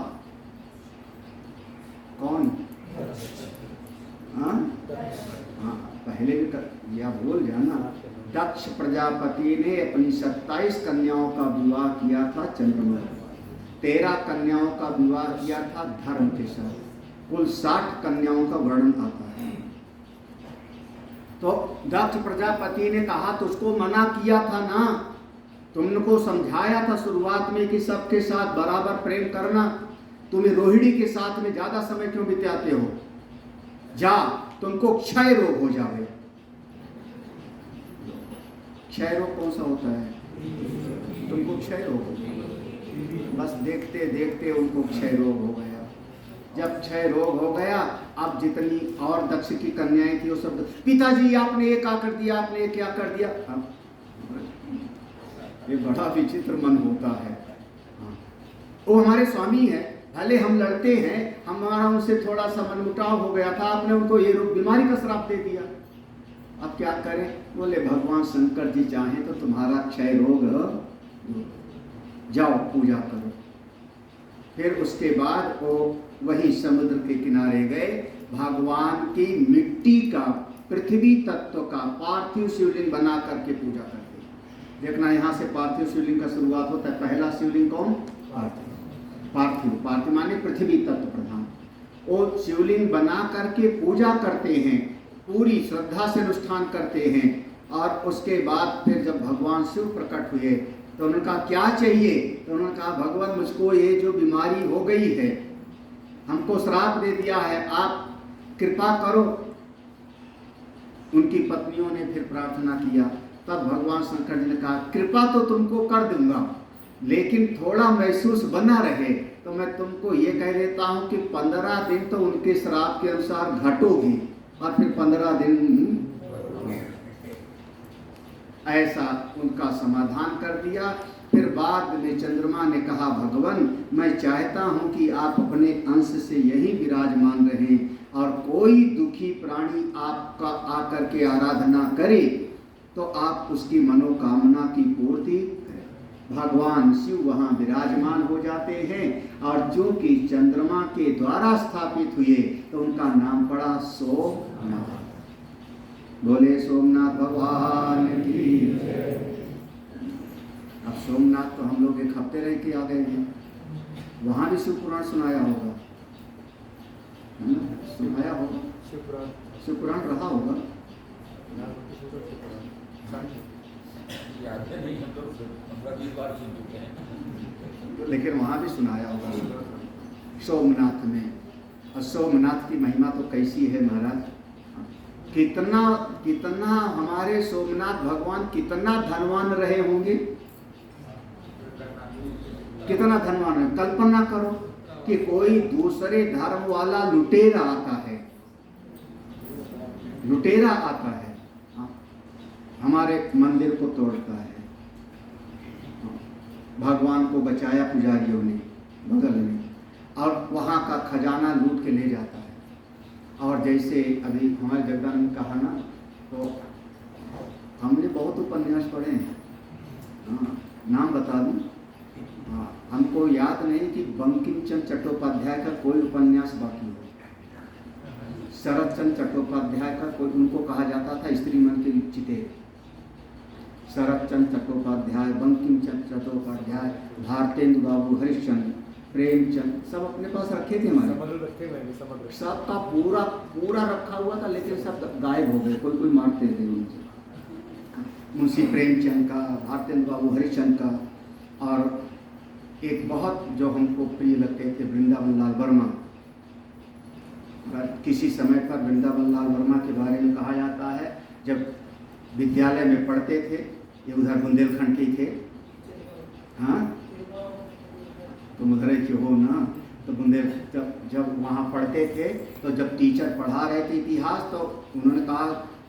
कौन? या भूल जाना। दक्ष प्रजापति ने अपनी 27 कन्याओं का विवाह किया था चंद्रमा, 13 कन्याओं का विवाह किया था धर्म के साथ, कुल 60 कन्याओं का वर्णन आता है। तो दक्ष प्रजापति ने कहा तो उसको मना किया था ना, तुमको समझाया था शुरुआत में कि सबके साथ बराबर प्रेम करना। तुम्हें रोहिणी के साथ में ज्यादा समय क्यों बिताते हो? जा, तुमको क्षय रोग हो जाए। क्षय रोग कौन सा होता है? तुमको क्षय रोग हो गया। बस देखते देखते उनको क्षय रोग हो गया। जब क्षय रोग हो गया, अब जितनी और दक्ष की कन्याएं थी वो सब, पिताजी आपने ये क्या कर दिया, आपने ये क्या कर दिया। ये बड़ा विचित्र मन होता है। वो हमारे स्वामी है, भले हम लड़ते हैं, हमारा उनसे थोड़ा सा मनमुटाव हो गया था, आपने उनको ये रोग बीमारी का श्राप दे दिया, अब क्या करें? बोले भगवान शंकर जी चाहें तो तुम्हारा क्षय रोग, जाओ पूजा करो। फिर उसके बाद वो वही समुद्र के किनारे गए, भगवान की मिट्टी का, पृथ्वी तत्व का पार्थिव शिवलिंग बना करके पूजा करते। देखना यहाँ से पार्थिव शिवलिंग का शुरुआत होता है। पहला शिवलिंग कौन? पार्थिव। पार्थिव माने पृथ्वी तत्व प्रधान। वो शिवलिंग बना करके पूजा करते हैं, पूरी श्रद्धा से अनुष्ठान करते हैं। और उसके बाद फिर जब भगवान शिव प्रकट हुए तो उन्होंने कहा क्या चाहिए? तो उन्होंने कहा भगवान मुझको ये जो बीमारी हो गई है, हमको श्राप दे दिया है, आप कृपा करो। उनकी पत्नियों ने फिर प्रार्थना किया, तब भगवान शंकर जी ने कहा कृपा तो तुमको कर दूंगा, लेकिन थोड़ा महसूस बना रहे तो मैं तुमको ये कह देता हूँ कि 15 दिन तो उनके श्राप के अनुसार घटोगी और फिर 15 दिन ऐसा उनका समाधान कर दिया। फिर बाद में चंद्रमा ने कहा भगवान मैं चाहता हूँ कि आप अपने अंश से यही विराजमान रहें और कोई दुखी प्राणी आपका आकर के आराधना करे तो आप उसकी मनोकामना की पूर्ति। भगवान शिव वहाँ विराजमान हो जाते हैं और चूंकि चंद्रमा के द्वारा स्थापित हुए तो उनका नाम पड़ा सोमनाथ। बोले सोमनाथ भगवान की। अब सोमनाथ तो हम लोग एक हफ्ते रह के आ गए हैं, वहाँ भी शिव पुराण सुनाया होगा, सुनाया होगा, शिव पुराण रहा होगा। लेकिन वहाँ भी सुनाया होगा सोमनाथ में। और सोमनाथ की महिमा तो कैसी है महाराज, कितना कितना हमारे सोमनाथ भगवान कितना धनवान रहे होंगे, कितना धनवान है। कल्पना करो कि कोई दूसरे धर्म वाला लुटेरा आता है, लुटेरा आता है, हमारे मंदिर को तोड़ता है। भगवान को बचाया पुजारियों ने बगल में, और वहाँ का खजाना लूट के ले जाता है। और जैसे अभी हमारे जगदानंद कहा ना, तो हमने बहुत उपन्यास पढ़े हैं। हाँ, नाम बता दूं? हाँ, हमको याद नहीं कि बंकिम चंद्र चट्टोपाध्याय का कोई उपन्यास बाकी हो। शरद चंद्र चट्टोपाध्याय का कोई, उनको कहा जाता था स्त्री मन के चिते। शरद चंद्र चट्टोपाध्याय, बंकिम चंद्र चट्टोपाध्याय, भारतेंदु बाबू, हरिश्चंद्र, प्रेमचंद, सब अपने पास रखे थे हमारे। सबका पूरा पूरा रखा हुआ था, लेकिन सब गायब हो गए, कोई कोई मारते थे उनसे। मुंशी प्रेमचंद का, भारतेंदु बाबू, हरिश्चंद का, और एक बहुत जो हमको प्रिय लगते थे वृंदावन लाल वर्मा। किसी समय पर वृंदावन लाल वर्मा के बारे में कहा जाता है, जब विद्यालय में पढ़ते थे, ये उधर बुंदेलखंड के थे, हाँ तो मधुरई के हो ना, तो बुंदेल जब वहाँ पढ़ते थे तो जब टीचर पढ़ा रहे थे इतिहास, तो उन्होंने कहा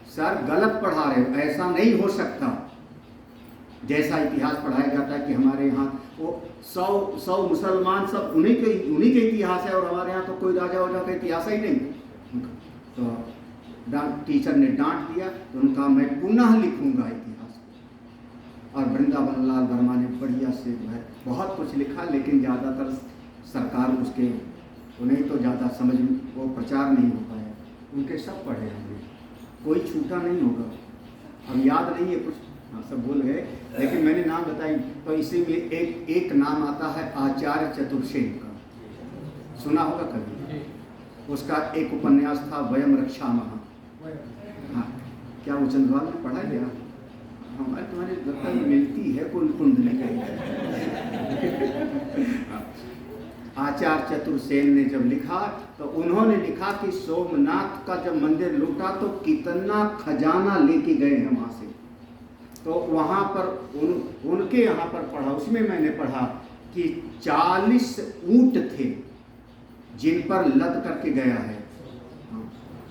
सर गलत पढ़ा रहे हो, ऐसा नहीं हो सकता। जैसा इतिहास पढ़ाया जाता है कि हमारे यहाँ वो 100 मुसलमान सब उन्हीं के इतिहास है, और हमारे यहाँ तो कोई राजा वाजा का इतिहास ही नहीं। तो टीचर ने डांट दिया, तो उन्होंने कहा मैं पुनः लिखूंगा इतिहास। और वृंदावन लाल वर्मा ने बढ़िया से बहुत कुछ लिखा, लेकिन ज़्यादातर सरकार उसके उन्हें तो ज़्यादा समझ वो प्रचार नहीं हो पाया। उनके सब पढ़े हमने, कोई छूटा नहीं होगा। अब याद नहीं है कुछ, हाँ सब भूल गए, लेकिन मैंने नाम बताई। तो इसी में एक नाम आता है आचार्य चतुर्सेन का, सुना होगा कभी। उसका एक उपन्यास था वयम रक्षामः। हाँ, क्या वो चंद्रवाल ने पढ़ा गया? हमारे तुम्हारे लगता है मिलती है कुल कुंडली कहीं। आचार्य चतुर्सेन ने जब लिखा तो उन्होंने लिखा कि सोमनाथ का जब मंदिर लूटा तो कितना खजाना लेके गए हैं वहां से। तो वहां पर उनके यहाँ पर पढ़ा, उसमें मैंने पढ़ा कि 40 ऊंट थे जिन पर लद करके गया है।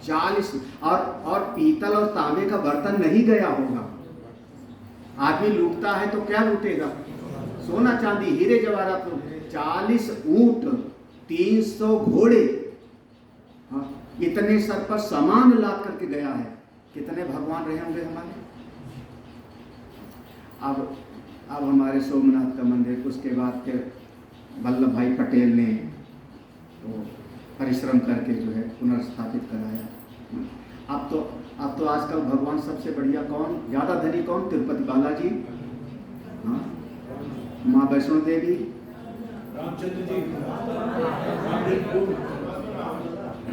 40 और पीतल और तांबे का बर्तन नहीं गया होगा। आदमी लूटता है तो क्या लूटेगा? सोना चांदी हीरे जवाहरात। 40 ऊंट, 300 घोड़े, हाँ, इतने सर पर सामान लाद करके गया है। कितने भगवान रहे होंगे हमारे। अब हमारे सोमनाथ का मंदिर, उसके बाद फिर वल्लभ भाई पटेल ने तो परिश्रम करके जो है पुनर्स्थापित कराया। अब तो आजकल भगवान सबसे बढ़िया कौन, ज़्यादा धनी कौन? तिरुपति बालाजी, हाँ, माँ वैष्णो देवी, रामचंद्र जी,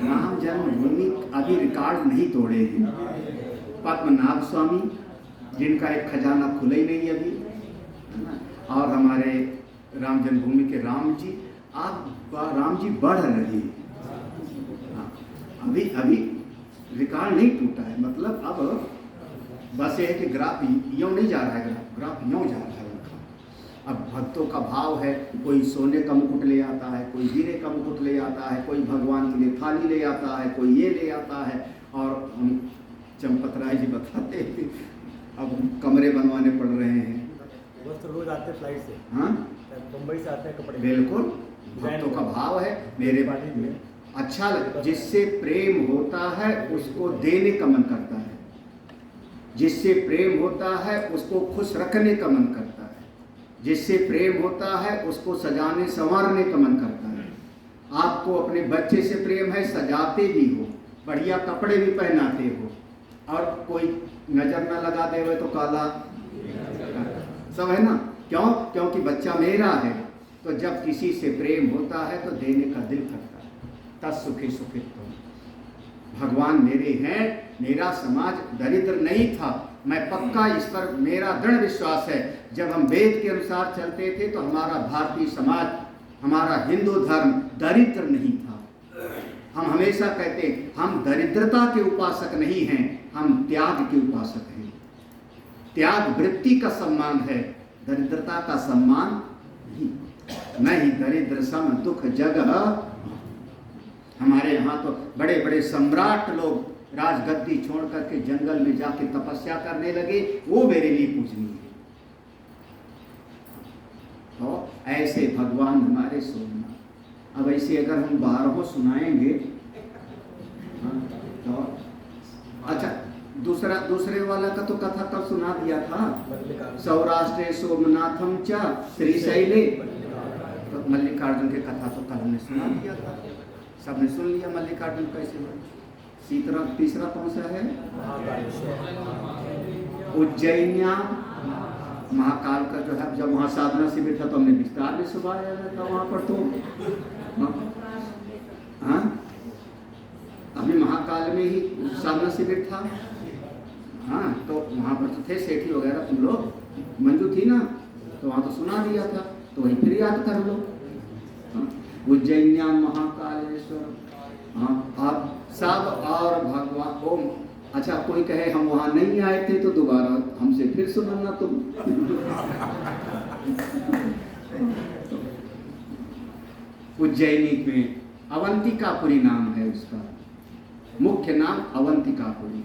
राम जन्मभूमि अभी रिकॉर्ड नहीं तोड़ेगी। पद्मनाभ स्वामी जिनका एक खजाना खुला ही नहीं अभी, है ना। और हमारे राम जन्मभूमि के राम जी, आप राम जी बढ़ रही, हाँ, अभी रिकॉर्ड नहीं टूटा है। मतलब अब बस ये है कि ग्राफ यूँ नहीं जा रहा है, ग्राफ यूँ जा रहा है। अब भक्तों का भाव है, कोई सोने का मुकुट ले आता है, कोई हीरे का मुकुट ले आता है, कोई भगवान के लिए थाली ले आता है, कोई ये ले आता है। और हम चंपत राय जी बताते थे अब कमरे बनवाने पड़ रहे हैं। वस्त्र रोज आते फ्लाइट से, हाँ, मुंबई से आते हैं कपड़े। बिल्कुल, भक्तों का भाव है। मेरे अच्छा लगे, जिससे प्रेम होता है उसको देने का मन करता है, जिससे प्रेम होता है उसको खुश रखने का मन करता है, जिससे प्रेम होता है उसको सजाने संवारने का मन करता है। आपको अपने बच्चे से प्रेम है, सजाते भी हो, बढ़िया कपड़े भी पहनाते हो, और कोई नजर न लगा दे तो काला सब है ना। क्यों? क्योंकि बच्चा मेरा है। तो जब किसी से प्रेम होता है तो देने का दिल करता है। तत्सुखी सुखित तुम। भगवान मेरे हैं, मेरा समाज दरिद्र नहीं था। मैं पक्का इस पर मेरा दृढ़ विश्वास है। जब हम वेद के अनुसार चलते थे तो हमारा भारतीय समाज, हमारा हिंदू धर्म दरिद्र नहीं था। हम हमेशा कहते हम दरिद्रता के उपासक नहीं हैं, हम त्याग के उपासक हैं। त्याग वृत्ति का सम्मान है, दरिद्रता का सम्मान नहीं। नहीं दरिद्र सम दुख जगह। हमारे यहाँ तो बड़े बड़े सम्राट लोग राजगद्दी छोड़ करके जंगल में जाके तपस्या करने लगे, वो मेरे लिए पूजनीय है। तो ऐसे भगवान हमारे सोमनाथ। अब ऐसे अगर हम 12 सुनाएंगे, तो अच्छा दूसरे वाला का तो कथा कब सुना दिया था? सौराष्ट्र सोमनाथम च श्रीशैले। तो मल्लिकार्जुन के कथा तो कल हमने सुना दिया था, सबने सुन लिया। मल्लिकार्जुन कैसे हुआ? तीसरा कौन सा है? उज्जैनिया महाकाल का जो है, जब वहाँ साधना शिविर था तो हमने विस्तार में सुनाया था वहाँ पर। तो हाँ, अभी महाकाल में ही साधना शिविर था। हाँ, तो वहाँ पर तो थे सेठी वगैरह, तुम लोग, मंजू थी ना, तो वहाँ तो सुना दिया था। तो वहीं फिर याद कर लो। उज्जैन्याम महाकालेश्वर, हाँ, आप सब और भगवान ओम। अच्छा, कोई कहे हम वहाँ नहीं आए थे तो दोबारा हमसे फिर सुनना तुम। उज्जैनी में अवंतिकापुरी नाम है उसका, मुख्य नाम अवंतिकापुरी।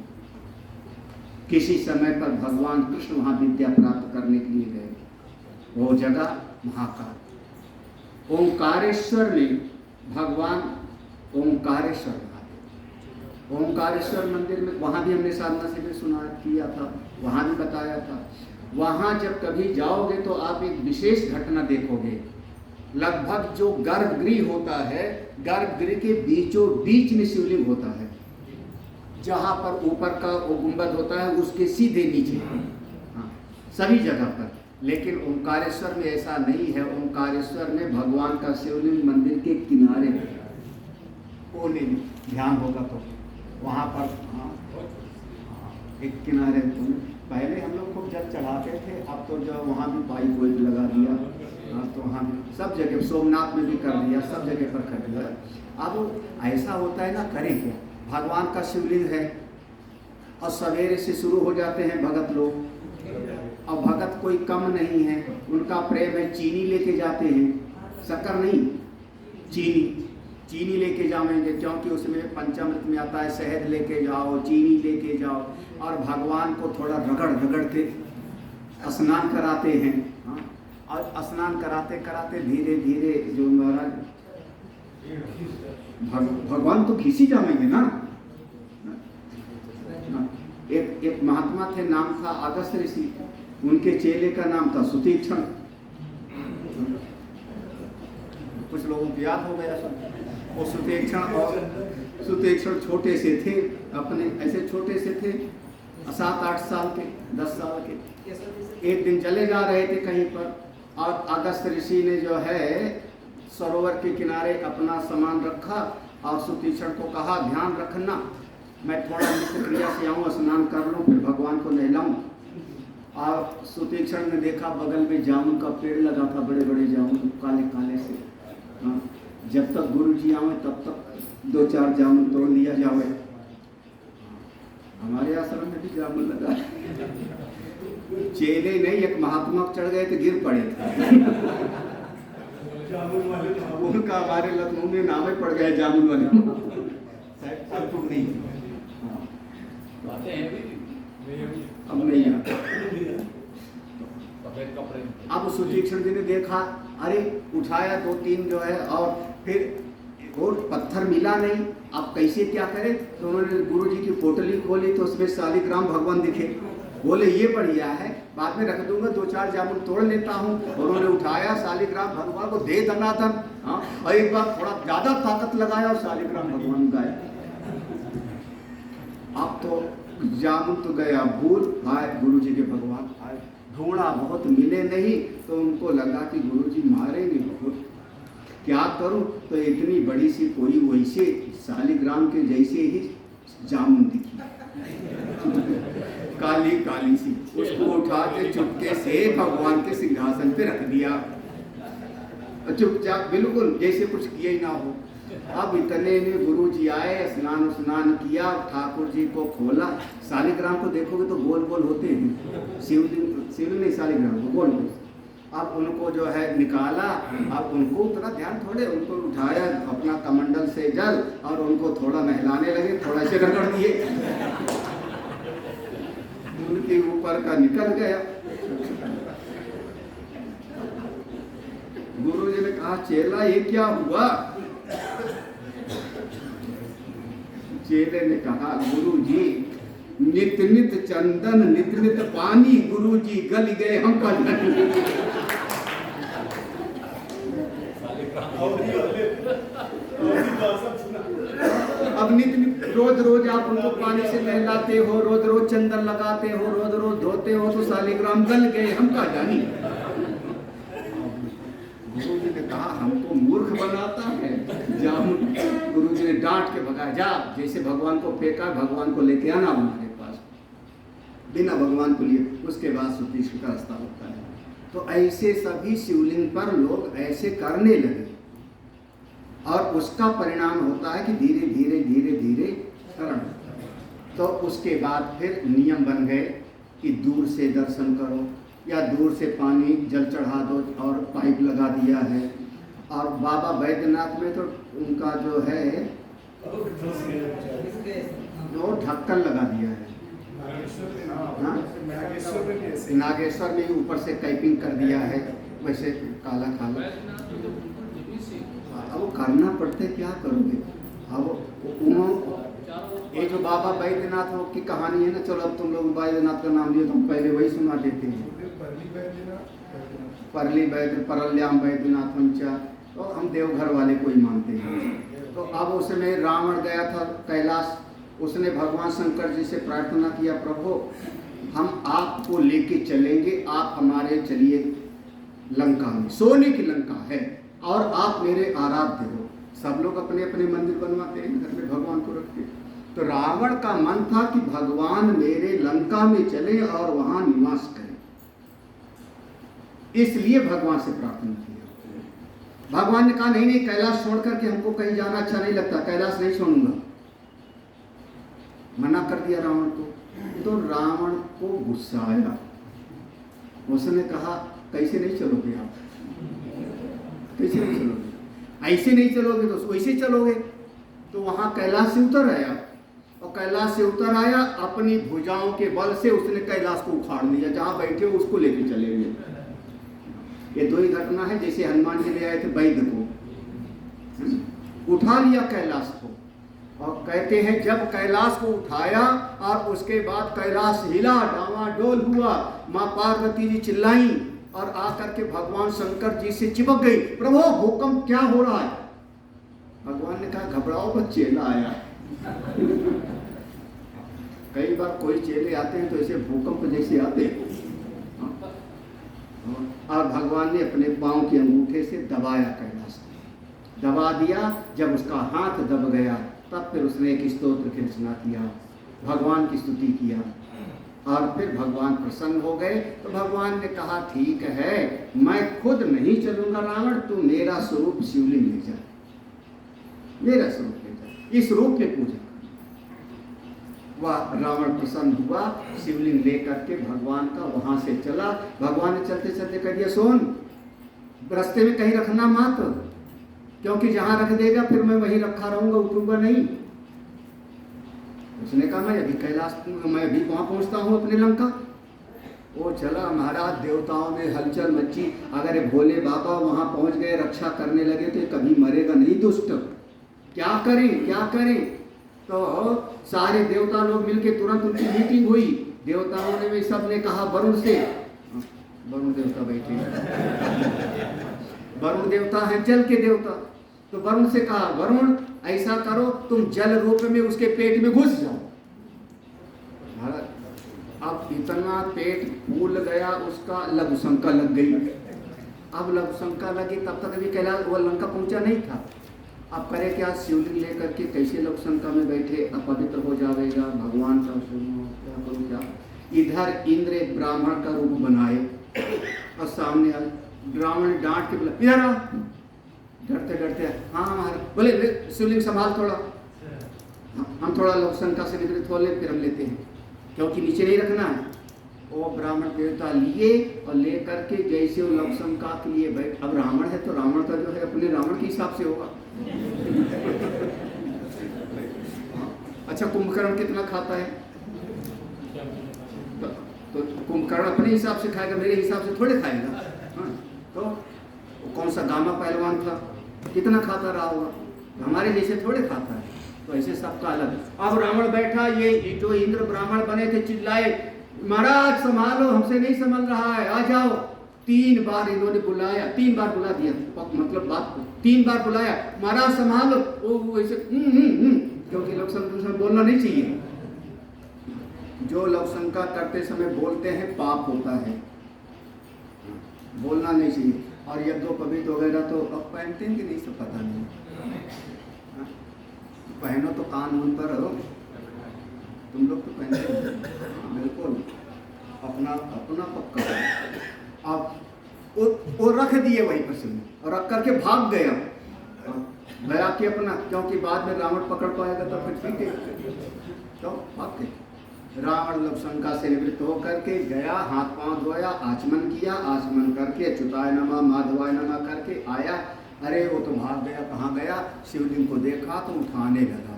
किसी समय पर भगवान कृष्ण वहाँ विद्या प्राप्त करने के लिए गए, वो जगह महाकाल। ओंकारेश्वर में भगवान ओंकारेश्वर महादेव, ओंकारेश्वर मंदिर में, वहाँ भी हमने साधना शिविर सुना किया था, वहाँ भी बताया था। वहाँ जब कभी जाओगे तो आप एक विशेष घटना देखोगे। लगभग जो गर्भगृह होता है, गर्भगृह के बीचों बीच में शिवलिंग होता है। जहाँ पर ऊपर का वो गुंबद होता है उसके सीधे नीचे, हाँ, सभी जगह पर। लेकिन ओंकारेश्वर में ऐसा नहीं है। ओंकारेश्वर में भगवान का शिवलिंग मंदिर के किनारे कोने में, ध्यान होगा तो वहाँ पर, हाँ, एक किनारे पहले हम लोग खूब जल चढ़ाते थे, अब तो जो वहाँ भी पाइप वाइप लगा दिया, हाँ, तो वहाँ भी सब जगह, सोमनाथ में भी कर दिया, सब जगह पर कर दिया। अब ऐसा होता है ना, करें क्या, भगवान का शिवलिंग है और सवेरे से शुरू हो जाते हैं भगत लोग, और भगत कोई कम नहीं है, उनका प्रेम है, चीनी लेके जाते हैं, शक्कर नहीं, चीनी लेके जाएंगे, क्योंकि उसमें पंचामृत में आता है शहद लेके जाओ, चीनी लेके जाओ, और भगवान को थोड़ा रगड़ के स्नान कराते हैं, हाँ, और स्नान कराते कराते धीरे धीरे जो महाराज भगवान तो खींची जाएंगे ना। एक महात्मा थे, नाम था अगस्त ऋषि, उनके चेले का नाम था सुतीक्षण। कुछ लोगों को याद हो गया सब। वो सुतीक्षण छोटे से थे, अपने ऐसे छोटे से थे, 7-8 साल के, 10 साल के। एक दिन चले जा रहे थे कहीं पर, और अगस्त ऋषि ने जो है सरोवर के किनारे अपना सामान रखा और सुतीक्षण को कहा, ध्यान रखना, मैं थोड़ा नित्य क्रिया से आऊँ, स्नान कर लूँ, फिर भगवान को नहलाऊँ। और सुतीक्षण ने देखा बगल में जामुन का पेड़ लगा था, बड़े बड़े जामुन, काले काले से, हाँ, जब तक गुरु जी आवे तब तक 2-4 जामुन तोड़ लिया जावे। हमारे आश्रम में भी जामुन लगा, चेले नहीं, एक महात्मा चढ़ गए तो गिर पड़े थे। उनका हमारे लखनऊ में नाम ही पड़ गया जामुन वाले, नहीं, अब नहीं आता। अब सुतीक्षण जी ने देखा, अरे उठाया 2-3 जो है, और फिर और पत्थर मिला नहीं, अब कैसे क्या करें, तो उन्होंने गुरु जी की पोटली खोली तो उसमें शालिग्राम भगवान दिखे। बोले ये बढ़िया है, बाद में रख दूंगा, 2-4 जामुन तोड़ लेता हूँ। और उन्होंने उठाया शालिग्राम भगवान को दे दनादन, हाँ, और एक बार थोड़ा ज्यादा ताकत लगाया और शालिग्राम भगवान गाए। अब तो जामुन तो गया भूल, आए गुरु जी के भगवान आए, ढूंढा बहुत मिले नहीं, तो उनको लगा कि गुरु जी मारेंगे बहुत, क्या करूं, तो इतनी बड़ी सी कोई वैसे शालिग्राम के जैसे ही जामुन दिखी, काली काली सी, उसको उठा के चुपके से भगवान के सिंहासन पे रख दिया, चुपचाप, बिल्कुल जैसे कुछ किया ही ना हो। अब इतने में गुरु जी आए, स्नान किया, ठाकुर जी को खोला। शालिग्राम को देखोगे तो गोल गोल होते हैं, शिवलिंग नहीं, शालिग्राम को गोल गोल। अब उनको जो है निकाला, अब उनको उतना ध्यान थोड़े, उनको उठाया अपना कमंडल से जल और उनको थोड़ा नहलाने लगे, थोड़ा से रगड़ दिए, उनके ऊपर का निकल गया। गुरु जी ने कहा, चेला ये क्या हुआ? चेले ने कहा, गुरु जी नित नित चंदन, नित नित पानी, गुरु जी गल गए हम कल। अब नित रोज रोज आप उनको पानी से नहलाते हो, रोज रोज चंदन लगाते हो, रोज रोज धोते हो, तो शालिग्राम गल गए हम का जानी। गुरु जी ने कहा, हमको मूर्ख बनाता है जामुन। गुरु जी ने डांट के भगाया, जा, जैसे भगवान को फेंका, भगवान को लेके आना हमारे पास, बिना भगवान को लिए, उसके बाद सुतीक्षण का रास्ता होता है। तो ऐसे सभी शिवलिंग पर लोग ऐसे करने लगे, और उसका परिणाम होता है कि धीरे धीरे धीरे धीरे शरण। तो उसके बाद फिर नियम बन गए कि दूर से दर्शन करो, या दूर से पानी जल चढ़ा दो, और पाइप लगा दिया है। और बाबा बैद्यनाथ में तो उनका जो है वो ढक्कन लगा दिया है, नागेश्वर में ऊपर से कैपिंग कर दिया है, वैसे काला काला। अब वो करना पड़ते, क्या करोगे। अब ये जो बाबा बैद्यनाथ की कहानी है ना, चलो अब तुम लोग बैद्यनाथ का नाम लिया तो हम पहले वही सुना देते हैं। परली वैद्य परल्याम वैद्यनाथम चा, तो हम देवघर वाले को ही मानते हैं। तो अब उसमें रावण गया था कैलाश, उसने भगवान शंकर जी से प्रार्थना किया, प्रभु हम आपको लेके चलेंगे, आप हमारे चलिए लंका में, सोने की लंका है और आप मेरे आराध्य हो। सब लोग अपने अपने मंदिर बनवाते हैं, घर में भगवान को रखते हैं। तो रावण का मन था कि भगवान मेरे लंका में चले और वहां निवास करें, इसलिए भगवान से प्रार्थना किया। भगवान ने कहा नहीं नहीं, कैलाश छोड़ करके हमको कहीं जाना अच्छा नहीं लगता, कैलाश नहीं छोड़ूंगा, मना कर दिया रावण को। तो रावण को गुस्सा आया, उसने कहा कैसे नहीं चलोगे आप, कैसे नहीं चलोगे, ऐसे नहीं चलोगे तो वैसे चलोगे। तो वहां कैलाश से उतर आया, और कैलाश से उतर आया, अपनी भुजाओं के बल से उसने कैलाश को उखाड़ लिया, जहां बैठे उसको लेके चले गए। ये दो ही घटना है, जैसे हनुमान जी ले आए थे वैद्य को, उठा लिया कैलाश को, और कहते हैं जब कैलाश को उठाया और उसके बाद कैलाश हिला, डावाडोल हुआ, माँ पार्वती जी चिल्लाई और आकर के भगवान शंकर जी से चिपक गई, प्रभु भूकंप क्या हो रहा है। भगवान ने कहा घबराओ बस, चेला आया। कई बार कोई चेले आते हैं तो ऐसे भूकंप जैसे आते हैं, और भगवान ने अपने पांव के अंगूठे से दबाया, कैलाश को दबा दिया। जब उसका हाथ दब गया तब फिर उसने एक स्तोत्र की रचना किया, भगवान की स्तुति किया, और फिर भगवान प्रसन्न हो गए। तो भगवान ने कहा ठीक है, मैं खुद नहीं चलूंगा रावण, तू मेरा स्वरूप शिवलिंग ले जा, मेरा स्वरूप ले जा, इस रूप में पूजा। वह रावण प्रसन्न हुआ, शिवलिंग लेकर के भगवान का वहां से चला। भगवान ने चलते चलते कह दिया सोन, रास्ते में कहीं रखना मत, क्योंकि जहां रख देगा फिर मैं वहीं रखा रहूंगा, उठूंगा नहीं। उसने कहा मैं अभी कैलाश, मैं अभी वहां पहुंचता हूं अपने लंका। वो चला, महाराज देवताओं में हलचल मची, अगर ये भोले बाबा वहां पहुंच गए, रक्षा करने लगे तो कभी मरेगा नहीं दुष्ट, क्या करें क्या करें। तो सारे देवता लोग मिलके तुरंत उनकी मीटिंग हुई, देवताओं ने भी सब ने कहा वरुण से, वरुण देवता बैठे, वरुण देवता है जल के देवता, तो वरुण से कहा वरुण ऐसा करो, तुम जल रूप में उसके पेट में घुस जाओ। अब इतना पेट फूल गया उसका, लघु शंका लग गई। अब लघु शंका लगी, तब तक अभी कैलाश वो लंका पहुंचा नहीं था। अब करे क्या, शिवलिंग लेकर के कैसे लघु शंका में बैठे, अपवित्र हो जाएगा, भगवान का क्या करूँ क्या। इधर इंद्र एक ब्राह्मण का रूप बनाए और सामने आए, ब्राह्मण डांट के बोला इधर आ, डरते डरते हाँ हमारे बोले शिवलिंग संभाल थोड़ा, हम थोड़ा लघु शंका से निवृत्त हो ले, फिर हम लेते हैं, क्योंकि नीचे नहीं रखना है। वो ब्राह्मण देवता लिए और लेकर के जैसे वो लघु शंका के लिए बैठ, अब रावण है तो रावण का जो है अपने रावण के हिसाब से होगा। अच्छा कुंभकर्ण कितना खाता है, तो कुंभकर्ण अपने हिसाब से खाएगा, मेरे हिसाब से थोड़े खाएगा। तो कौन सा गामा पहलवान था, कितना खाता रहा होगा, हमारे जैसे थोड़े खाता है। तो ऐसे सबका अलग। अब रावण बैठा, ये जो इंद्र ब्राह्मण बने थे चिल्लाए महाराज संभालो, हमसे नहीं संभल रहा है, आ जाओ। 3 बार इन्होंने बुलाया, 3 बार बुला दिया, मतलब बात को 3 बार बुलाया, महाराज संभालो। वो ऐसे क्योंकि लोग शंका बोलना नहीं चाहिए, जो लोग शंका करते समय बोलते हैं पाप होता है, बोलना नहीं चाहिए। और यज्ञोपवीत वगैरह तो अब पहनते हैं कि नहीं, सब पता नहीं, पहनो तो कानून पर हो, तुम लोग तो पहनते हो बिल्कुल, अपना अपना पक्का। अब वो रख दिए वहीं पर से, और रख करके भाग गया, गया कि अपना, क्योंकि बाद में रावण पकड़ पाएगा तो फिर ठीक है, तो भाग गए। रावण लोग शंका से निवृत्त होकर के गया, हाथ पांव धोया, आचमन किया, आचमन करके अच्युताय नमः माधवाय नमः करके आया। अरे वो तो भाग गया, कहाँ गया, शिवलिंग को देखा तो उठाने लगा,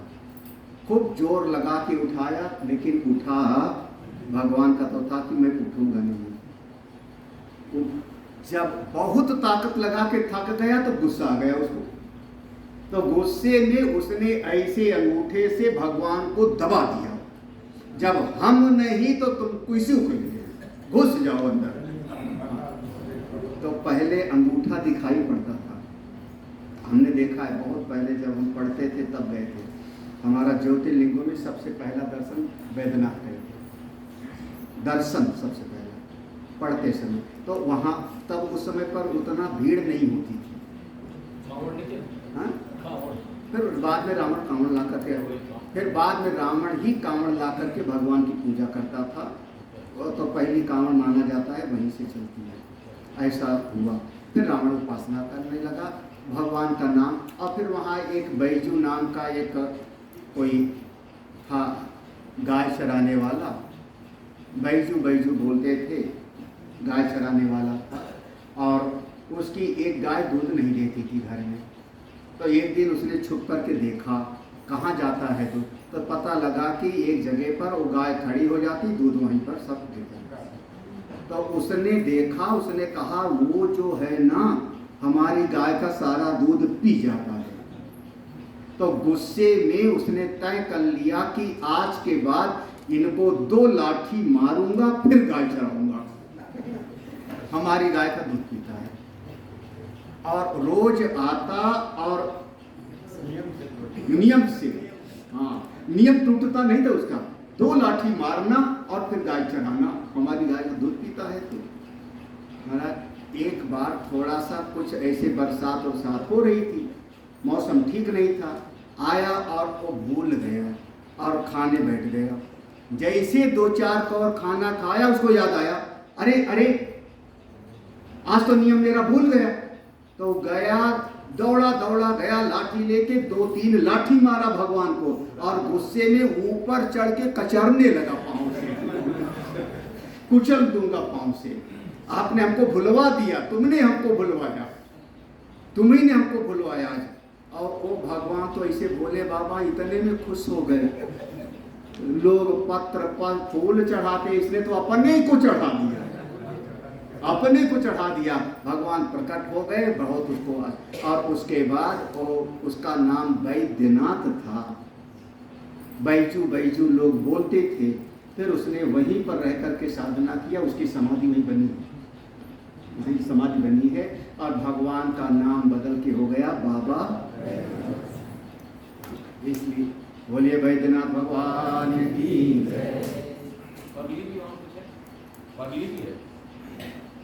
खूब जोर लगा के उठाया, लेकिन उठा भगवान का तो था कि मैं उठूंगा नहीं। जब बहुत ताकत लगा के थक गया तो गुस्सा आ गया उसको, तो गुस्से में उसने ऐसे अंगूठे से भगवान को दबा दिया, जब हम नहीं तो तुम किसी को घुस जाओ अंदर। तो पहले अंगूठा दिखाई पड़ता था, हमने देखा है बहुत पहले जब हम पढ़ते थे तब गए थे, हमारा ज्योतिर्लिंगों में सबसे पहला दर्शन वैद्यनाथ का है। दर्शन सबसे पहला पढ़ते समय, तो वहाँ तब उस समय पर उतना भीड़ नहीं होती थी। हाँ? फिर बाद में रावण कांवड़ ला करके, फिर बाद में रावण ही कांवड़ ला करके भगवान की पूजा करता था। वो तो पहली कांवड़ माना जाता है, वहीं से चलती है। ऐसा हुआ। फिर रावण उपासना करने लगा भगवान का नाम, और फिर वहाँ एक बैजू नाम का एक कोई था गाय चराने वाला, बैजू बैजू बोलते थे, गाय चराने वाला था, और उसकी एक गाय दूध नहीं देती थी घर में। तो एक दिन उसने छुप करके देखा कहाँ जाता है दूध, तो पता लगा कि एक जगह पर वो गाय खड़ी हो जाती, दूध वहीं पर सब गिर जाता। तो उसने देखा, उसने कहा वो जो है ना हमारी गाय का सारा दूध पी जाता है। तो गुस्से में उसने तय कर लिया कि आज के बाद इनको 2 लाठी मारूंगा, फिर गाय चराऊंगा। हमारी गाय का दूध पीता है और रोज आता और नियम से, हाँ नियम टूटता नहीं था उसका, 2 लाठी मारना और फिर गाय चराना। हमारी गाय का दूध पीता है। तो महाराज एक बार थोड़ा सा कुछ ऐसे बरसात हो रही थी, मौसम ठीक नहीं था, आया और वो भूल गया और खाने बैठ गया। जैसे 2-4 कौर खाना खाया, उसको याद आया, अरे अरे आज तो नियम मेरा भूल गया। तो गया, दौड़ा गया, लाठी लेके 2-3 लाठी मारा भगवान को, और गुस्से में ऊपर चढ़ के कचरने लगा पांव से, कुचल दूंगा पांव से। आपने हमको भुलवा दिया, तुमने हमको भुलवाया, तुम्ही ने हमको भुलवाया आज। और वो भगवान तो ऐसे बोले, बाबा इतने में खुश हो गए। लोग पत्र पर फूल चढ़ाते, इसने तो अपने को चढ़ा दिया, अपने को चढ़ा दिया। भगवान प्रकट हो गए बहुत उसको, और उसके बाद वो उसका नाम वैद्यनाथ था। बैजू बैजू लोग बोलते थे। फिर उसने वहीं पर रह करके साधना किया, उसकी समाधि वहीं बनी है, वहीं समाधि बनी है, और भगवान का नाम बदल के हो गया बाबा। इसलिए बोलिए वैद्यनाथ भगवान की जय।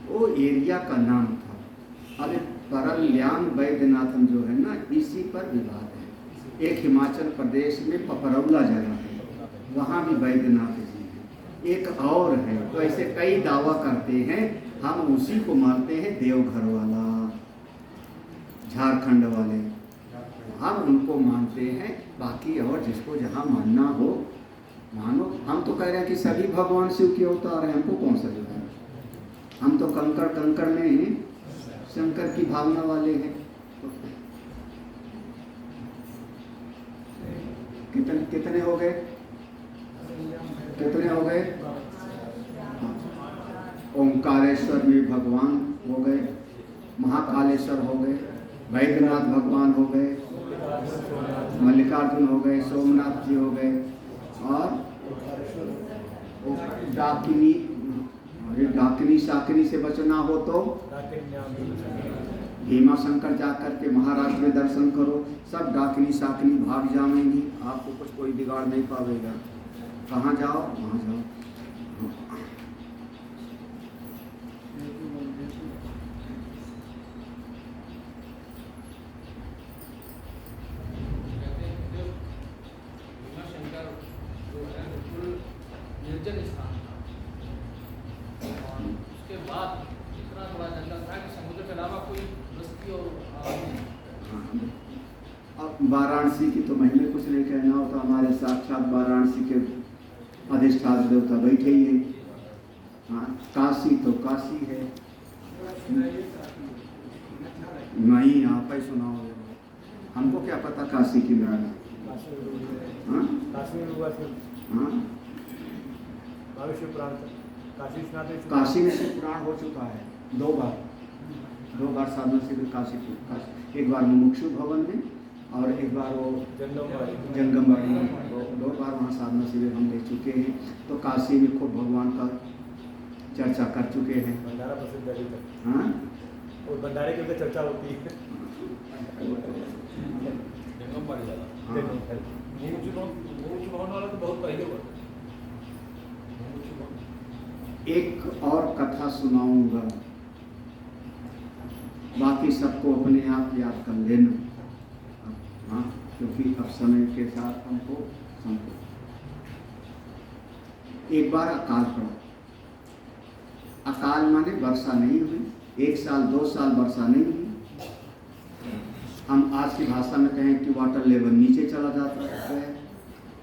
वो एरिया का नाम था। अरे परल्यान वैद्यनाथम जो है ना, इसी पर विवाद है। एक हिमाचल प्रदेश में पपरौला जगह है, वहाँ भी वैद्यनाथ जी हैं। एक और है, तो ऐसे कई दावा करते हैं। हम उसी को मानते हैं, देवघर वाला, झारखंड वाले, हम उनको मानते हैं। बाकी और जिसको जहाँ मानना हो मानो। हम तो कह रहे हैं कि सभी भगवान शिव के अवतार हैं, हमको कौन सा है। हम तो कंकड़ में शंकर की भावना वाले हैं। कितने हो गए, कितने हो गए? ओंकारेश्वर में भगवान हो गए, महाकालेश्वर हो गए, वैद्यनाथ भगवान हो गए, मल्लिकार्जुन हो गए, सोमनाथ जी हो गए, और डाकिनी शाकिनी से बचना हो तो भीमा शंकर जा करके महाराष्ट्र में दर्शन करो, सब डाकिनी शाकिनी भाग जाएंगी, आपको कुछ कोई बिगाड़ नहीं पाएगा। कहाँ जाओ वहाँ जाओ। निर्जन स्थान था, और उसके बाद इतना बड़ा जंगल था कि समुद्र के अलावा कोई बस्ती और अब वाराणसी की तो महिमा कुछ नहीं कहना होता। हमारे साक्षात वाराणसी के अधिष्ठान देवता बैठे ही हैं। हाँ, काशी तो काशी है, नहीं आप ही सुनाओगे, हमको क्या पता काशी की महिमा। हाँ काशी में शिव पुराण हो चुका है 2 बार साधना शिविर काशी। एक बार मुमुक्षु भवन में और एक बार वो जंगम में, 2 बार वहाँ साधना शिविर हम दे चुके हैं। तो काशी में खूब भगवान का चर्चा कर चुके हैं। भंडारा प्रसिद्ध है। हाँ, और भंडारे के ऊपर चर्चा होती है। हाँ। मुंह चुबाने वाला तो बहुत पहले हुआ था। एक और कथा सुनाऊंगा, बाकी सबको अपने आप याद कर लेना। हाँ, क्योंकि अब समय के साथ हमको समझो। एक बार अकाल पड़ा। अकाल माने वर्षा नहीं हुई, 1 साल 2 साल वर्षा नहीं हुई। हम आज की भाषा में कहें कि वाटर लेवल नीचे चला जाता है,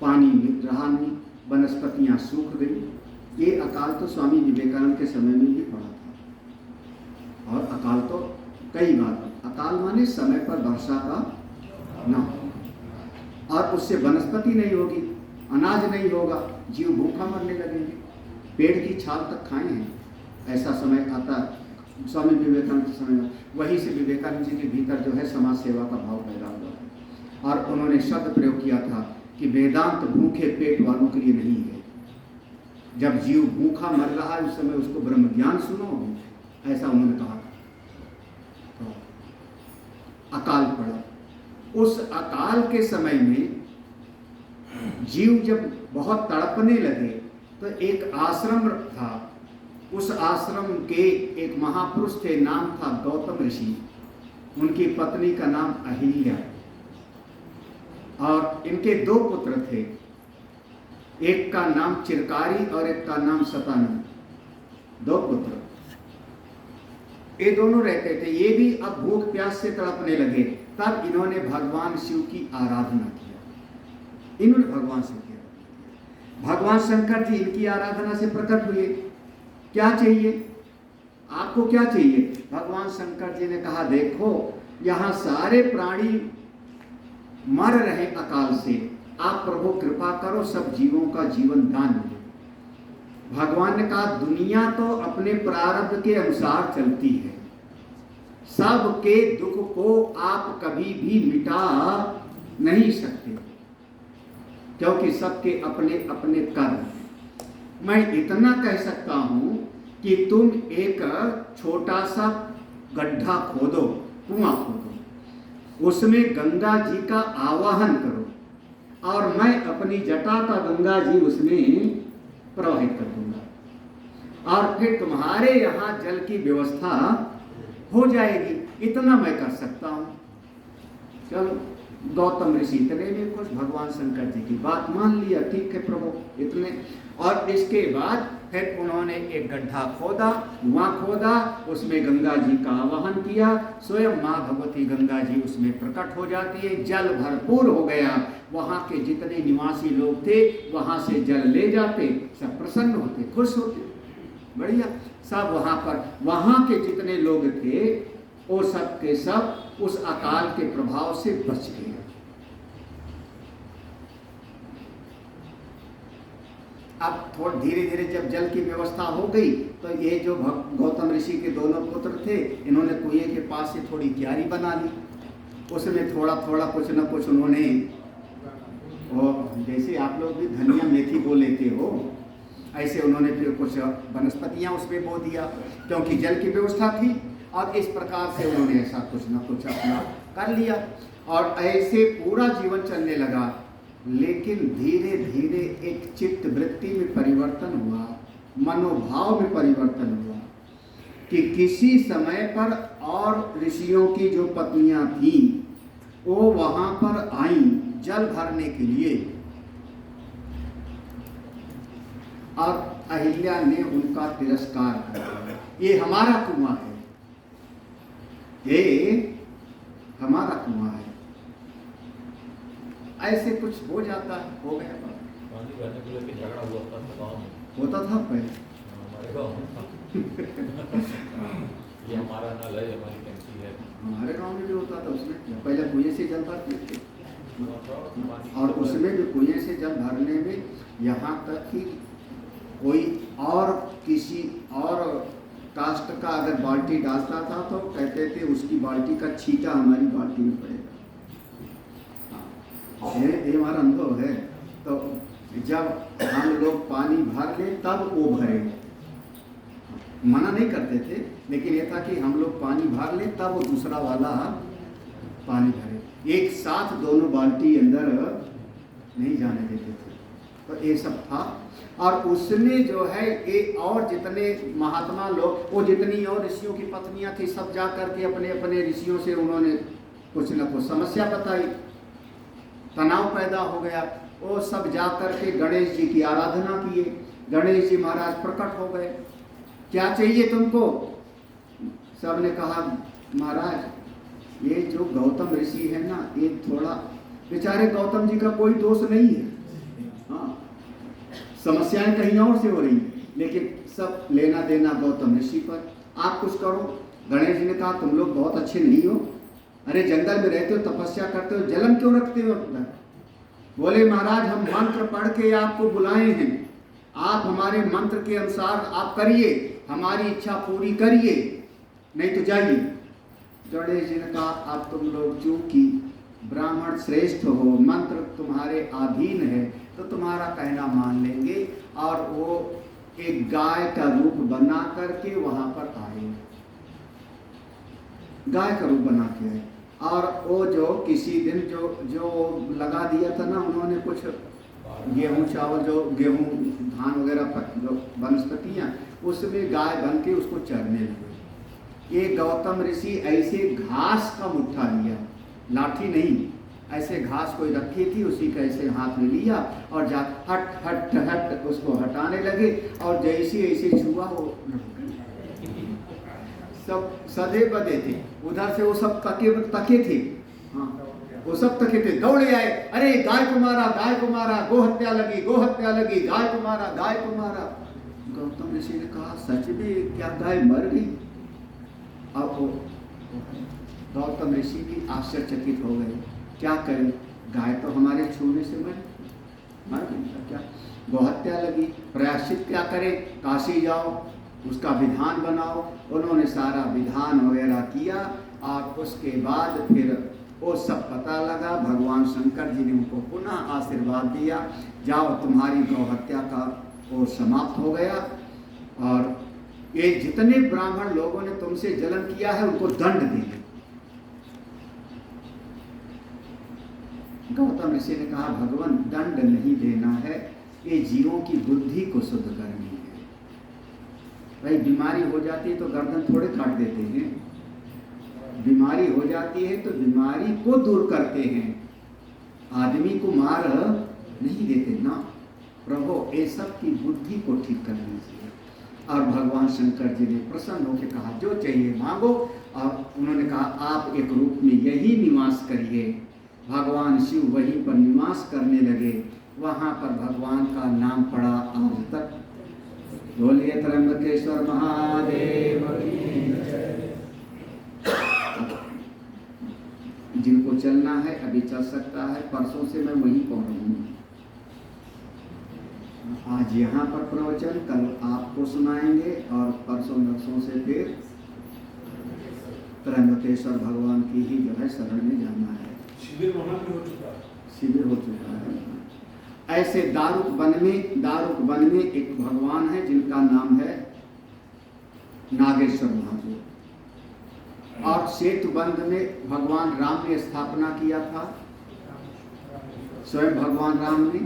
पानी रहा नहीं, वनस्पतियां सूख गई। ये अकाल तो स्वामी विवेकानंद के समय में भी पड़ा था। और अकाल तो कई बार, अकाल माने समय पर वर्षा का ना हो, और उससे वनस्पति नहीं होगी, अनाज नहीं होगा, जीव भूखा मरने लगेंगे, पेड़ की छाल तक खाए हैं। ऐसा समय आता है स्वामी विवेकानंद के समय में। वहीं से विवेकानंद जी के भीतर जो है समाज सेवा का भाव पैदा हुआ है, और उन्होंने शब्द प्रयोग किया था कि वेदांत भूखे पेट वालों के लिए नहीं है। जब जीव भूखा मर रहा है उस समय उसको ब्रह्म ज्ञान सुनो, ऐसा उन्होंने कहा। तो अकाल पड़ा। उस अकाल के समय में जीव जब बहुत तड़पने लगे तो एक आश्रम था। उस आश्रम के एक महापुरुष थे, नाम था गौतम ऋषि। उनकी पत्नी का नाम अहिल्या, और इनके 2 पुत्र थे। एक का नाम चिरकारी और एक का नाम सतानंद। 2 पुत्र, ये दोनों रहते थे। ये भी अब भूख प्यास से तड़पने लगे। तब इन्होंने भगवान शिव की आराधना किया। इन्होंने भगवान शिव की आराधना। भगवान शंकर जी इनकी आराधना से प्रकट हुए। क्या चाहिए आपको, क्या चाहिए? भगवान शंकर जी ने कहा, देखो यहाँ सारे प्राणी मर रहे अकाल से, आप प्रभु कृपा करो, सब जीवों का जीवन दान मिले। भगवान ने कहा, दुनिया तो अपने प्रारब्ध के अनुसार चलती है, सबके दुख को आप कभी भी मिटा नहीं सकते, क्योंकि सबके अपने अपने कर्म। मैं इतना कह सकता हूं कि तुम एक छोटा सा गड्ढा खोदो, कुआं खोदो, उसमें गंगा जी का आवाहन करो, और मैं अपनी जटा का गंगा जी उसमें प्रवाहित कर दूंगा, और फिर तुम्हारे यहाँ जल की व्यवस्था हो जाएगी। इतना मैं कर सकता हूं। चलो, गौतम ऋषि इतने में कुछ भगवान शंकर जी की बात मान लिया, ठीक है प्रभु, इतने। और इसके बाद फिर उन्होंने एक गड्ढा खोदा, कुआं खोदा, उसमें गंगा जी का आवाहन किया। स्वयं माँ भगवती गंगा जी उसमें प्रकट हो जाती है। जल भरपूर हो गया। वहाँ के जितने निवासी लोग थे वहाँ से जल ले जाते, सब प्रसन्न होते, खुश होते, बढ़िया। सब वहाँ के जितने लोग थे वो सब के सब उस अकाल के प्रभाव से बच गए। अब थोड़ा धीरे धीरे जब जल की व्यवस्था हो गई तो ये जो गौतम ऋषि के दोनों पुत्र थे, इन्होंने कुएं के पास से थोड़ी क्यारी बना ली। उसमें थोड़ा थोड़ा कुछ न कुछ उन्होंने, जैसे आप लोग भी धनिया मेथी बो लेते हो, ऐसे उन्होंने फिर कुछ वनस्पतियाँ उसमें बो दिया, क्योंकि जल की व्यवस्था थी। और इस प्रकार से उन्होंने ऐसा कुछ न कुछ अपना कर लिया, और ऐसे पूरा जीवन चलने लगा। लेकिन धीरे धीरे एक चित्त वृत्ति में परिवर्तन हुआ, मनोभाव में परिवर्तन हुआ, कि किसी समय पर और ऋषियों की जो पत्नियां थी वो वहां पर आई जल भरने के लिए, और अहिल्या ने उनका तिरस्कार किया। ये हमारा कुआं है, ये हमारा कुआं है। ऐसे कुछ हो जाता है, हो गया। पानी भरने को लेकर झगड़ा हुआ था गाँव में, होता था पहले हमारे गाँव में था। ये हमारा नल है, हमारी टंकी है। हमारे गांव में भी होता था। उसमें पहले कुएं से जल भरते थे, और उसमें भी कुएं से जल भरने में यहाँ तक कि कोई और किसी और कास्ट का अगर बाल्टी डालता था तो कहते थे उसकी बाल्टी का छींटा हमारी बाल्टी में पड़ेगा। ये हमारा अनुभव है। तो जब हम लोग पानी भर ले तब वो भरे, मना नहीं करते थे, लेकिन ये था कि हम लोग पानी भर ले तब वो दूसरा वाला पानी भरे। एक साथ दोनों बाल्टी अंदर नहीं जाने देते थे। तो ये सब था। और उसमें जो है ये और जितने महात्मा लोग, वो जितनी और ऋषियों की पत्नियां थी, सब जा करके अपने अपने ऋषियों से उन्होंने कुछ न कुछ समस्या बताई, तनाव पैदा हो गया। वो सब जा करके गणेश जी की आराधना किए। गणेश जी महाराज प्रकट हो गए, क्या चाहिए तुमको? सब ने कहा महाराज ये जो गौतम ऋषि है ना, ये थोड़ा, बेचारे गौतम जी का कोई दोष नहीं है, हाँ समस्याएं कहीं और से हो रही, लेकिन सब लेना देना गौतम ऋषि पर। आप कुछ करो। गणेश जी ने कहा तुम लोग बहुत अच्छे नहीं हो, अरे जंगल में रहते हो, तपस्या करते हो, जलम क्यों रखते हो अंदर? बोले महाराज हम मंत्र पढ़ के आपको बुलाए हैं, आप हमारे मंत्र के अनुसार आप करिए, हमारी इच्छा पूरी करिए, नहीं तो जाइए। गणेश जी ने कहा अब तुम लोग चूंकि ब्राह्मण श्रेष्ठ हो, मंत्र तुम्हारे अधीन है, तो तुम्हारा कहना मान लेंगे। और वो एक गाय का रूप बना करके वहां पर आए, गाय का रूप बना के आए। और वो जो किसी दिन जो लगा दिया था ना उन्होंने, कुछ गेहूं चावल, जो गेहूं धान वगैरह जो वनस्पतियां, उसमें गाय बन के उसको चरने लगे। ये गौतम ऋषि ऐसे घास का मुट्ठा लिया, लाठी नहीं, ऐसे घास कोई रखी थी, उसी का ऐसे हाथ में लिया और जा हट हट हट उसको हटाने लगे। और जैसे ऐसे छुआ वो सब सदे बदे थे, उधर से वो सब तके थे, हाँ वो सब तके थे, दौड़े आए, अरे गाय को मारा, गाय को मारा, गो हत्या लगी, गो हत्या लगी, गाय को मारा, गाय को मारा। गौतम ऋषि ने कहा सच में क्या गाय मर गई? अब वो गौतम ऋषि भी आश्चर्यचकित हो गए, क्या करें, गाय तो हमारे छूने से मर गई, क्या गोहत्या लगी, प्रायश्चित क्या करें? काशी जाओ, उसका विधान बनाओ। उन्होंने सारा विधान वगैरह किया और उसके बाद फिर वो सब पता लगा। भगवान शंकर जी ने उनको पुनः आशीर्वाद दिया, जाओ तुम्हारी गौहत्या का वो समाप्त हो गया और ये जितने ब्राह्मण लोगों ने तुमसे जलन किया है उनको दंड देंगे। गौतम ऋषि ने कहा भगवान दंड नहीं देना है, ये जीवों की बुद्धि को शुद्ध करनी है। भाई बीमारी हो जाती है तो गर्दन थोड़े काट देते हैं, बीमारी हो जाती है तो बीमारी को दूर करते हैं, आदमी को मार नहीं देते ना। प्रभु ये सब की बुद्धि को ठीक कर लीजिए। और भगवान शंकर जी ने प्रसन्न होकर कहा जो चाहिए मांगो। और उन्होंने कहा आप एक रूप में यही निवास करिए। भगवान शिव वहीं पर निवास करने लगे, वहाँ पर भगवान का नाम पड़ा आज तक। बोलिए त्र्यंबकेश्वर महादेव की जय। जिनको चलना है अभी चल सकता है, परसों से मैं वहीं पहुंचूंगा। आज यहाँ पर प्रवचन, कल आपको सुनाएंगे और परसों नरसों से फिर त्र्यंबकेश्वर भगवान की ही जो है शरण में जाना है। शिविर वहाँ भी हो चुका है, शिविर हो चुका है। ऐसे दारुक वन में एक भगवान है जिनका नाम है नागेश्वर महादेव। और सेतुबंध में भगवान राम ने स्थापना किया था, स्वयं भगवान राम ने।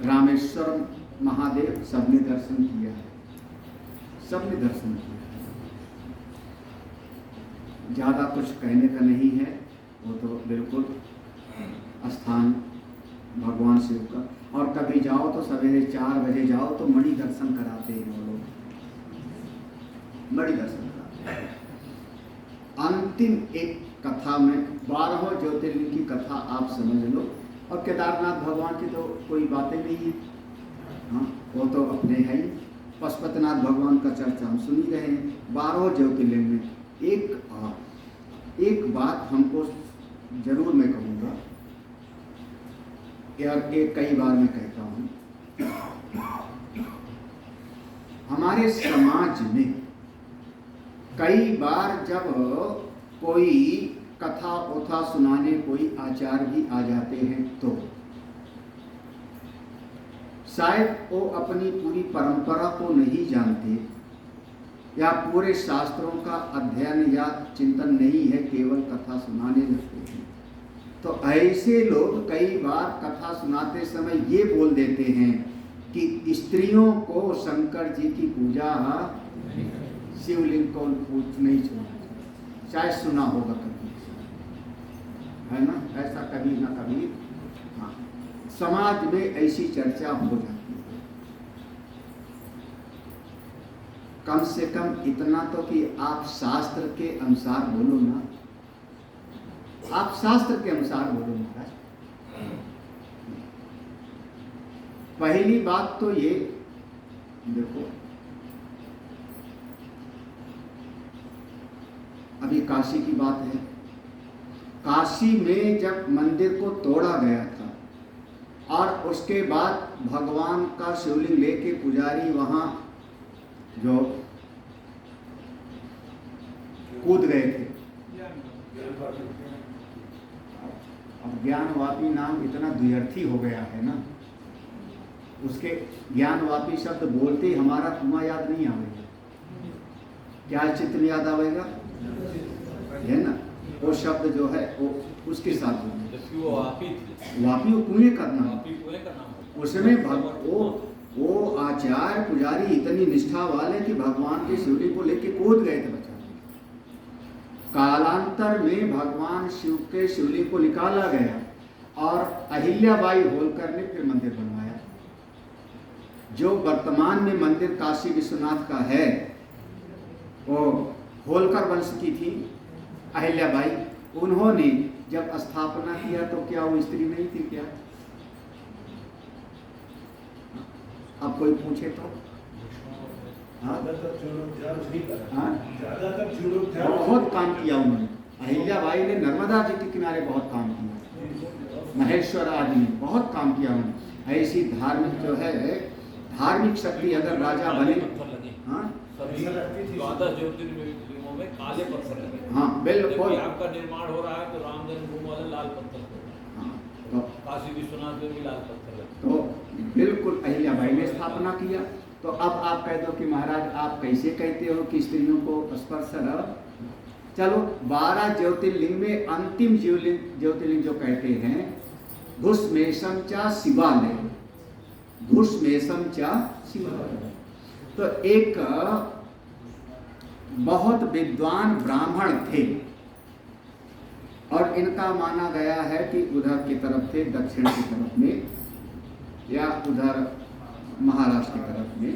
रामेश्वर महादेव सबने दर्शन किया है, सबने दर्शन किया है। ज़्यादा कुछ कहने का नहीं है, वो तो बिल्कुल स्थान भगवान शिव का। और कभी जाओ तो सवेरे 4 बजे जाओ तो मणि दर्शन कराते हैं वो लोग, मणि दर्शन कराते हैं। अंतिम एक कथा में 12 ज्योतिर्लिंग की कथा आप समझ लो। और केदारनाथ भगवान की तो कोई बातें नहीं है, हाँ वो तो अपने हैं ही। पशुपतिनाथ भगवान का चर्चा हम सुन ही रहे हैं। 12 ज्योतिर्लिंग में एक बात हमको जरूर मैं कहूँगा, यार ये कई बार मैं कहता हूँ, हमारे समाज में कई बार जब कोई कथा उथा सुनाने कोई आचार्य भी आ जाते हैं तो शायद वो अपनी पूरी परंपरा को नहीं जानते या पूरे शास्त्रों का अध्ययन या चिंतन नहीं है, केवल कथा सुनाने लगते हैं। तो ऐसे लोग कई बार कथा सुनाते समय ये बोल देते हैं कि स्त्रियों को शंकर जी की पूजा शिवलिंग को नहीं छूना, चाहे सुना होगा कभी, है ना, ऐसा कभी ना कभी हाँ समाज में ऐसी चर्चा हो जाती है। कम से कम इतना तो कि आप शास्त्र के अनुसार बोलो ना, आप शास्त्र के अनुसार बोलो महाराज। पहली बात तो ये देखो, अभी काशी की बात है। काशी में जब मंदिर को तोड़ा गया था और उसके बाद भगवान का शिवलिंग लेके पुजारी वहां जो कूद गए थे, अब ज्ञानवापी नाम इतना द्व्यर्थी हो गया है ना, उसके ज्ञानवापी शब्द बोलते ही हमारा कुआं याद नहीं आवेगा, क्या चित्र में याद आवेगा, है ना, वो शब्द जो है वो उसके साथ वापी कुएं करना, उसमें वो आचार्य पुजारी इतनी निष्ठा वाले कि भगवान के शिवलिंग को लेके कूद गए थे बचा। कालांतर में भगवान शिव के शिवलिंग को निकाला गया और अहिल्याबाई होलकर ने फिर मंदिर बनवाया। जो वर्तमान में मंदिर काशी विश्वनाथ का है वो होलकर वंश की थी अहिल्याबाई। उन्होंने जब स्थापना किया तो क्या वो स्त्री नहीं थी क्या? अब कोई पूछे तो बहुत काम किया उन्होंने। अहिल्याबाई ने नर्मदा जी के किनारे बहुत काम किया, महेश्वर आदि ने बहुत काम किया उन्होंने। ऐसी धार्मिक जो है धार्मिक शक्ति अगर राजा बने, में काले पत्थर लगे। हाँ बिल्कुल, आपका निर्माण हो रहा है तो राम जन्मभूमि वाले लाल पत्थर हो, हाँ, तो काशी विश्वनाथ में भी लाल पत्थर लगे। तो बिल्कुल अहिल्याबाई ने स्थापना किया। तो अब आप कह दो कि महाराज आप कैसे कहते हो कि स्त्रियों को स्पर्श न? चलो 12 ज्योतिर्लिंग में अंतिम ज्योतिर्लिंग जो कहते हैं घुष्मेशम चा शिवालय, घुष्मेशम चा शिवालय। तो एक बहुत विद्वान ब्राह्मण थे और इनका माना गया है कि उधर की तरफ थे, दक्षिण की तरफ में या उधर महाराष्ट्र की तरफ में,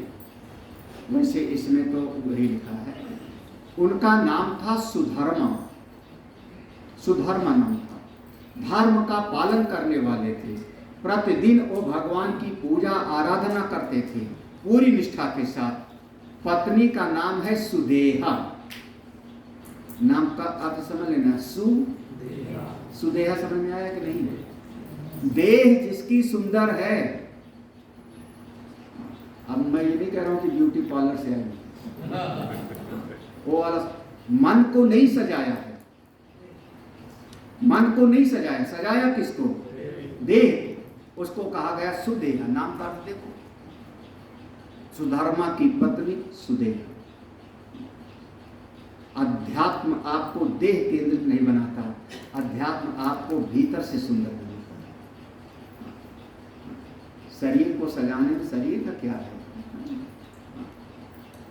वैसे इसमें तो वही लिखा है। उनका नाम था सुधर्मा, सुधर्मा नाम था। धर्म का पालन करने वाले थे। प्रतिदिन वो भगवान की पूजा आराधना करते थे पूरी निष्ठा के साथ। पत्नी का नाम है सुदेहा, नाम का अर्थ समझ लेना, सुदेहा समझ में आया कि नहीं? देह जिसकी सुंदर है, अब मैं ये नहीं कह रहा हूं कि ब्यूटी पार्लर से आई, वो वाला मन को नहीं सजाया है, मन को नहीं सजाया, सजाया किसको? देह। उसको कहा गया सुदेहा। नाम का अर्थ देखो, सुधर्मा की पत्नी सुदेहा। अध्यात्म आपको देह केंद्रित नहीं बनाता, अध्यात्म आपको भीतर से सुंदर बनाता है। शरीर को सजाने में शरीर का क्या है?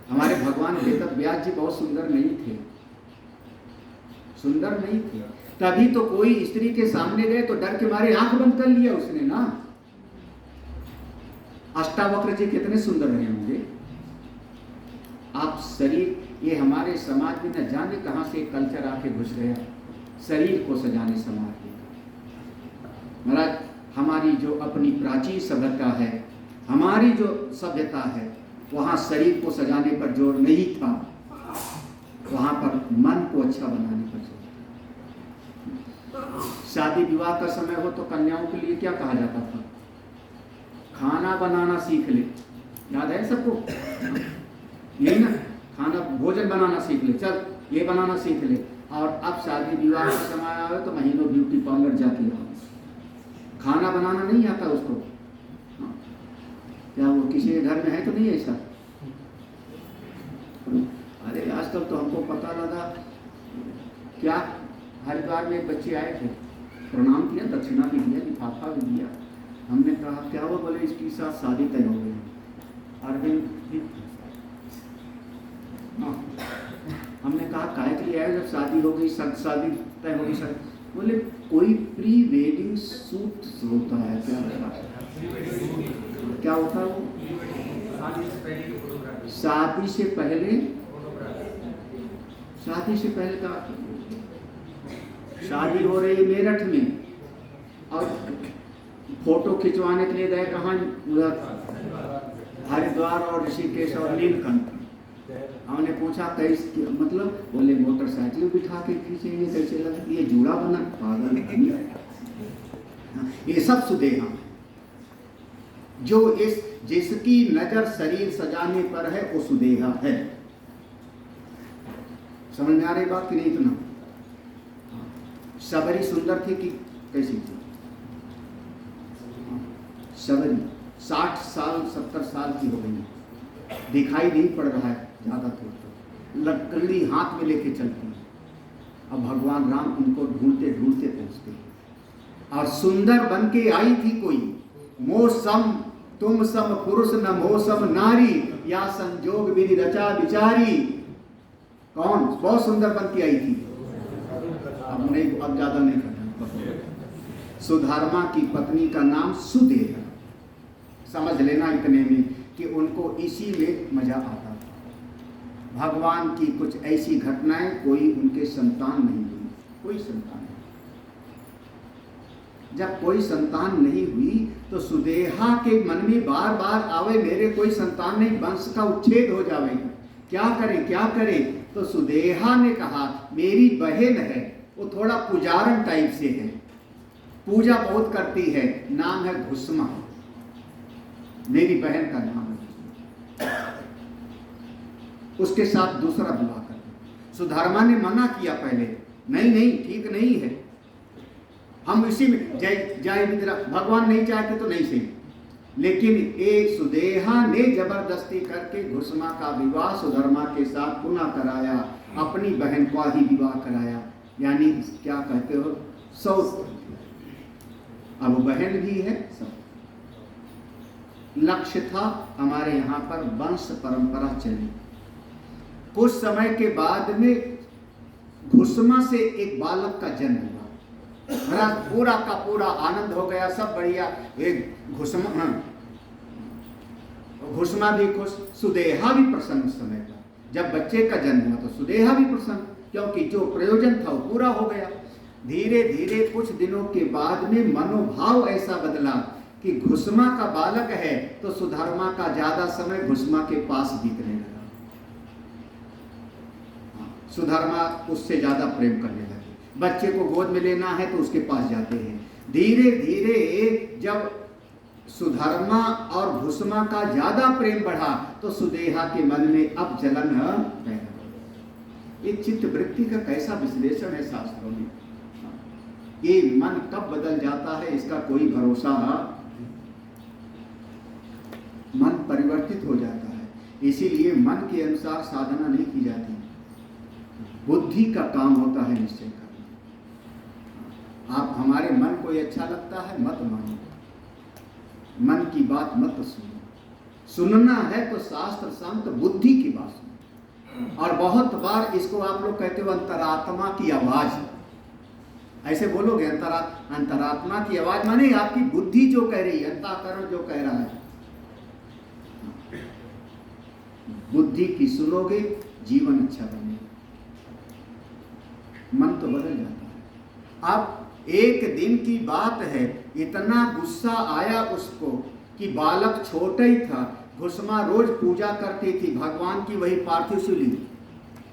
हमारे भगवान वेद व्यास जी बहुत सुंदर नहीं थे, सुंदर नहीं थे, तभी तो कोई स्त्री के सामने गए तो डर के मारे आंख बंद कर लिया उसने ना। अष्टावक्र जी कितने सुंदर रहे होंगे। आप शरीर, ये हमारे समाज में न जाने कहां से कल्चर आके घुस गया, शरीर को सजाने समाज में। महाराज हमारी जो अपनी प्राचीन सभ्यता है, हमारी जो सभ्यता है, वहां शरीर को सजाने पर जोर नहीं था, वहां पर मन को अच्छा बनाने पर जोर था। शादी विवाह का समय हो तो कन्याओं के लिए क्या कहा जाता था? खाना बनाना सीख ले, याद है सबको? यही ना, खाना भोजन बनाना सीख ले, चल ये बनाना सीख ले। और अब शादी विवाह का समय आवे तो महीनों ब्यूटी पार्लर जाती है, खाना बनाना नहीं आता उसको। क्या वो किसी के घर में है तो नहीं ऐसा? अरे आजकल तो हमको पता लगा, क्या हरिद्वार में एक बच्चे आए थे, प्रणाम किया, दक्षिणा भी दिया, लिफाफा भी दिया। हमने कहा क्या वो, बोले इसके साथ शादी तय हो गई। अरविंद भी हाँ। हमने कहा काय के लिए आए, जब शादी हो गई, शादी तय हो गई सर। बोले कोई प्री वेडिंग शूट होता है, क्या होता है, क्या होता है वो? शादी से पहले, शादी से पहले का, शादी हो रही है मेरठ में और फोटो खिंचवाने के लिए गए कहाँ, उधर हरिद्वार और ऋषिकेश और नीलकंठ। हमने पूछा कैसे, मतलब बोले मोटरसाइकिल बिठा के खींचेंगे, कैसे लगा, ये जूड़ा बना, पागल नहीं। ये सब सुदेहा जो इस जिसकी नजर शरीर सजाने पर है वो सुदेहा है। समझ में आ रही बात कि नहीं? इतना सबरी सुंदर थी कि कैसी थी? सबरी 60 साल 70 साल की हो गई, दिखाई नहीं पड़ रहा है ज्यादा, तो लकड़ी हाथ में लेके चलती है। अब भगवान राम उनको ढूंढते ढूंढते पहुंचते और सुंदर बन के आई थी कोई, मौसम तुम सम पुरुष न मौसम नारी, या संजोग विधि रचा विचारी। कौन? बहुत सुंदर बन के आई थी। अब नहीं, अब ज्यादा नहीं करना। सुधर्मा की पत्नी का नाम सुदेहा। समझ लेना इतने में कि उनको इसी में मजा आता था। भगवान की कुछ ऐसी घटनाएं, कोई उनके संतान नहीं हुई, कोई संतान नहीं। जब कोई संतान नहीं हुई तो सुदेहा के मन में बार बार आवे, मेरे कोई संतान नहीं, वंश का उच्छेद हो जावे, क्या करें क्या करें। तो सुदेहा ने कहा मेरी बहन है, वो थोड़ा पुजारन टाइप से है, पूजा बहुत करती है, नाम है घुसमा, मेरी बहन का नाम है। उसके साथ दूसरा विवाह कर। सुधर्मा ने मना किया पहले, नहीं नहीं ठीक नहीं है, हम इसी में जय विद्रा, भगवान नहीं चाहते तो नहीं सही। लेकिन एक सुदेहा ने जबरदस्ती करके घुसमा का विवाह सुधर्मा के साथ पुनः कराया, अपनी बहन का ही विवाह कराया, यानी क्या कहते हो, सौत। अब बहन भी है सब। लक्ष्य था हमारे यहाँ पर वंश परंपरा चली। कुछ समय के बाद में घुसमा से एक बालक का जन्म हुआ, पूरा का पूरा आनंद हो गया, सब बढ़िया। एक घुसमा भी खुश, सुदेहा भी प्रसन्न उस समय का। जब बच्चे का जन्म हुआ तो सुदेहा भी प्रसन्न, क्योंकि जो प्रयोजन था वो पूरा हो गया। धीरे धीरे कुछ दिनों के बाद में मनोभाव ऐसा बदला कि घुसमा का बालक है तो सुधर्मा का ज्यादा समय घुसमा के पास बीतने लगा, सुधर्मा उससे ज्यादा प्रेम करने लगे। बच्चे को गोद में लेना है तो उसके पास जाते हैं। धीरे धीरे जब सुधर्मा और घुसमा का ज्यादा प्रेम बढ़ा तो सुदेहा के मन में अब जलन पैदा हो। ये चित्त वृत्ति का कैसा विश्लेषण है शास्त्रों में। ये मन कब बदल जाता है इसका कोई भरोसा, मन परिवर्तित हो जाता है। इसीलिए मन के अनुसार साधना नहीं की जाती, बुद्धि का काम होता है निश्चय करना। आप हमारे मन को ये अच्छा लगता है मत मानो, मन की बात मत सुनो, सुनना है तो शास्त्र संत बुद्धि की बात सुनो। और बहुत बार इसको आप लोग कहते हो अंतरात्मा की आवाज, ऐसे बोलोगे अंतरात्मा की आवाज माने आपकी बुद्धि जो कह रही है, अंतःकरण जो कह रहा है, बुद्धि की सुनोगे जीवन अच्छा बनेगा, मन तो बदल जाता है। अब एक दिन की बात है, इतना गुस्सा आया उसको कि बालक छोटा ही था, घुसमा रोज पूजा करती थी भगवान की, वही पार्थिव शिवलिंग,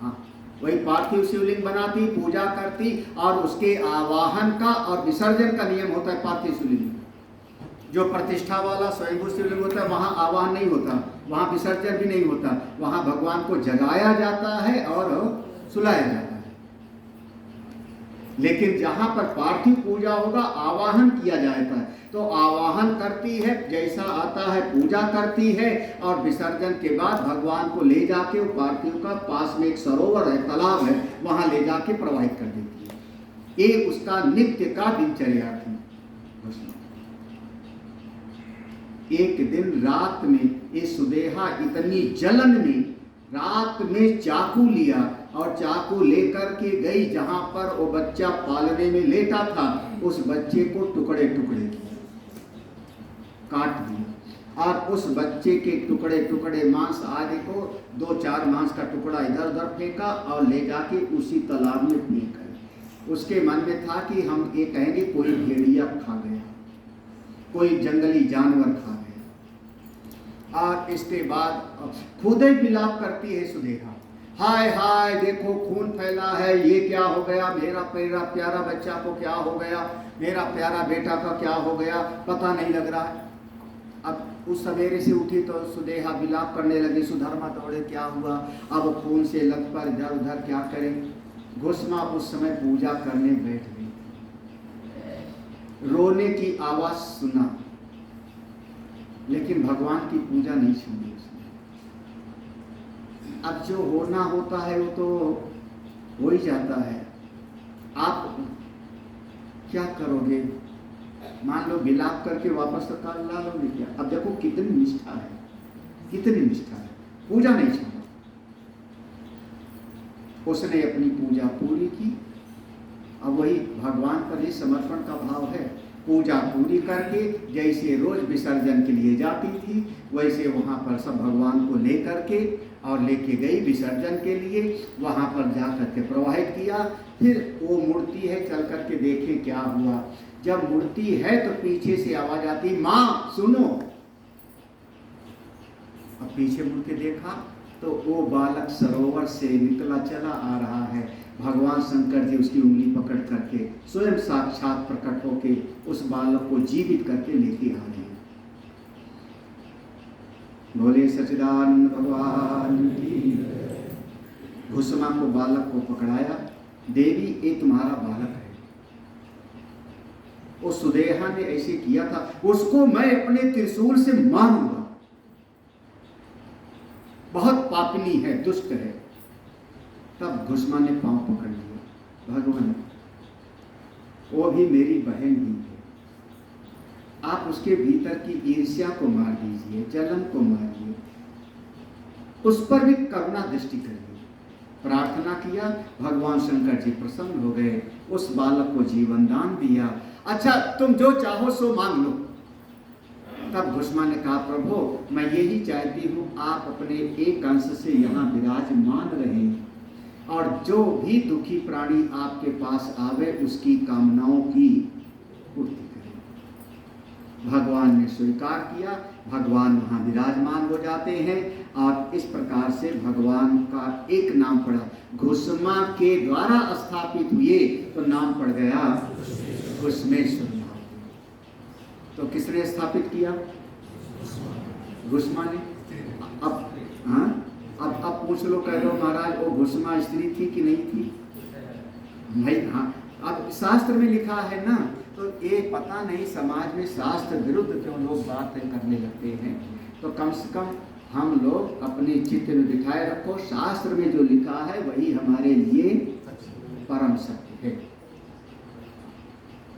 हाँ वही पार्थिव शिवलिंग बनाती, पूजा करती, और उसके आवाहन का और विसर्जन का नियम होता है। पार्थिव शिवलिंग जो प्रतिष्ठा वाला स्वयंभू शिवलिंग होता है वहाँ आवाहन नहीं होता, वहाँ विसर्जन भी नहीं होता, वहाँ भगवान को जगाया जाता है और सुलाया जाता है। लेकिन जहाँ पर पार्थिव पूजा होगा आवाहन किया जाता है, तो आवाहन करती है, जैसा आता है पूजा करती है, और विसर्जन के बाद भगवान को ले जाके वो पार्थिव का पास में एक सरोवर है, तालाब है, वहाँ ले जाके प्रवाहित कर देती है। ये उसका नित्य का दिनचर्या थी। एक दिन रात में ये सुदेहा इतनी जलन में रात में चाकू लिया और चाकू लेकर के गई जहां पर वो बच्चा पालने में लेटा था, उस बच्चे को टुकड़े टुकड़े किया, काट दिया और उस बच्चे के टुकड़े टुकड़े मांस आदि को 2-4 मांस का टुकड़ा इधर उधर फेंका और ले जाके उसी तालाब में फेंक गए। उसके मन में था कि हम ये कहेंगे कोई भेड़िया खा गया, कोई जंगली जानवर खा गया। और इसके बाद खुद ही विलाप करती है सुदेहा, हाय हाय देखो खून फैला है, ये क्या हो गया, मेरा प्यारा बच्चा को क्या हो गया, मेरा प्यारा बेटा का क्या हो गया, पता नहीं लग रहा है। अब उस सवेरे से उठी तो सुदेहा विलाप करने लगी, सुधर्मा दौड़े क्या हुआ, अब खून से लग पर इधर उधर क्या करें। घुसमा उस समय पूजा करने बैठ गई, रोने की आवाज सुना लेकिन भगवान की पूजा नहीं सुनी उसने। अब जो होना होता है वो तो हो ही जाता है, आप क्या करोगे, मान लो विलाप करके वापस तो काल ला लोगे क्या। अब देखो कितनी निष्ठा है, कितनी निष्ठा है, पूजा नहीं छोड़ा। उसने अपनी पूजा पूरी की। अब वही भगवान पर ही समर्पण का भाव है। पूजा पूरी करके जैसे रोज विसर्जन के लिए जाती थी वैसे वहाँ पर सब भगवान को ले करके और लेके गई विसर्जन के लिए, वहाँ पर जा करके प्रवाहित किया। फिर वो मूर्ति है, चल करके देखे क्या हुआ। जब मूर्ति है तो पीछे से आवाज आती, माँ सुनो। अब पीछे मुड़ के देखा तो वो बालक सरोवर से निकला चला आ रहा है। भगवान शंकर जी उसकी उंगली पकड़ करके स्वयं साक्षात प्रकट होके उस बालक को जीवित करके लेके आ रहे हैं। बोले सच्चिदानंद भगवान की। घुसमा को बालक को पकड़ाया, देवी ये तुम्हारा बालक है। वो सुदेहा ने ऐसे किया था, उसको मैं अपने त्रिशूल से मारूंगा, बहुत पापनी है, दुष्ट है। तब घुसमा ने पांव पकड़ लिया, भगवान वो भी मेरी बहन ही है, आप उसके भीतर की ईर्ष्या को मार दीजिए, जलन को मारिए, उस पर भी करुणा दृष्टि करिए। प्रार्थना किया, भगवान शंकर जी प्रसन्न हो गए, उस बालक को जीवन दान दिया। अच्छा तुम जो चाहो सो मांग लो। तब घुसमा ने कहा, प्रभु मैं यही चाहती हूँ आप अपने एक अंश से यहाँ विराजमान रहें और जो भी दुखी प्राणी आपके पास आवे उसकी कामनाओं की पूर्ति करें। भगवान ने स्वीकार किया, भगवान वहाँ विराजमान हो जाते हैं और इस प्रकार से भगवान का एक नाम पड़ा, घुसमा के द्वारा स्थापित हुए तो नाम पड़ गया घुसमेश्वर। तो किसने स्थापित किया? घुसमा ने। अब हाँ, अब पूछ लो, कह लो महाराज वो घुसमा स्त्री थी कि नहीं थी? नहीं। हाँ, अब शास्त्र में लिखा है ना, तो ये पता नहीं समाज में शास्त्र विरुद्ध क्यों लोग बातें करने लगते हैं। तो कम से कम हम लोग अपने चित्त में बिठाए रखो, शास्त्र में जो लिखा है वही हमारे लिए परम सत्य है।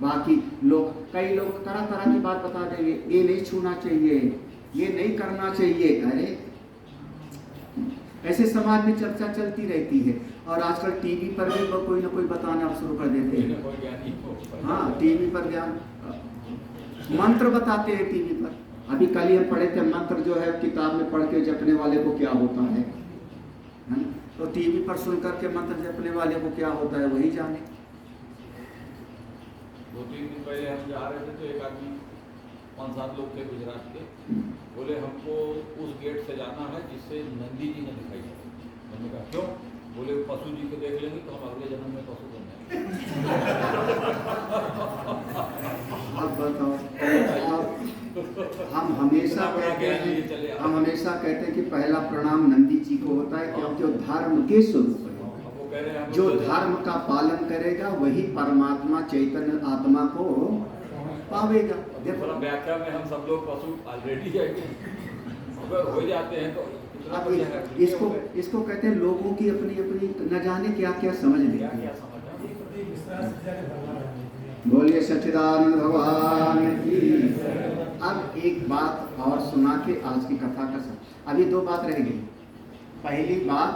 बाकी लोग, कई लोग तरह तरह की बात बता देंगे, ये नहीं छूना चाहिए, ये नहीं करना चाहिए। अरे ऐसे समाज में चर्चा चलती रहती है और आजकल टीवी पर भी कोई ना कोई बताना शुरू कर देते हैं। हाँ, टीवी पर ज्ञान मंत्र बताते हैं टीवी पर। अभी कल ही हम पढ़े थे मंत्र जो है किताब में पढ़ के जपने वाले को क्या होता है, तो टीवी पर सुन करके मंत्र जपने वाले को क्या होता है वही जाने। 2-3 दिन पहले हम जा रहे थे तो एक आदमी 5-7 लोग थे गुजरात के, बोले हमको उस गेट से जाना है जिससे नंदी जी ने दिखाई दे। मैंने कहा क्यों? बोले पशु जी को देख लेंगे तो हम अगले जन्म में पशु बन जाएंगे। अब बताओ, हम हमेशा कहते हैं कि पहला प्रणाम नंदी जी को होता है क्योंकि वो धर्म के स्वरूप है। जो धर्म का पालन करेगा वही परमात्मा चैतन्य आत्मा को पावेगा। देखो व्याख्या में हम सब लोग पशु ऑलरेडी अगर हो जाते हैं तो इसको कहते हैं लोगों की अपनी अपनी न जाने क्या क्या समझ लेते हैं। बोलिए सच्चिदानंद भगवान की। अब एक बात और सुना के आज की कथा का सब। अभी दो बात रह गई। पहली बात,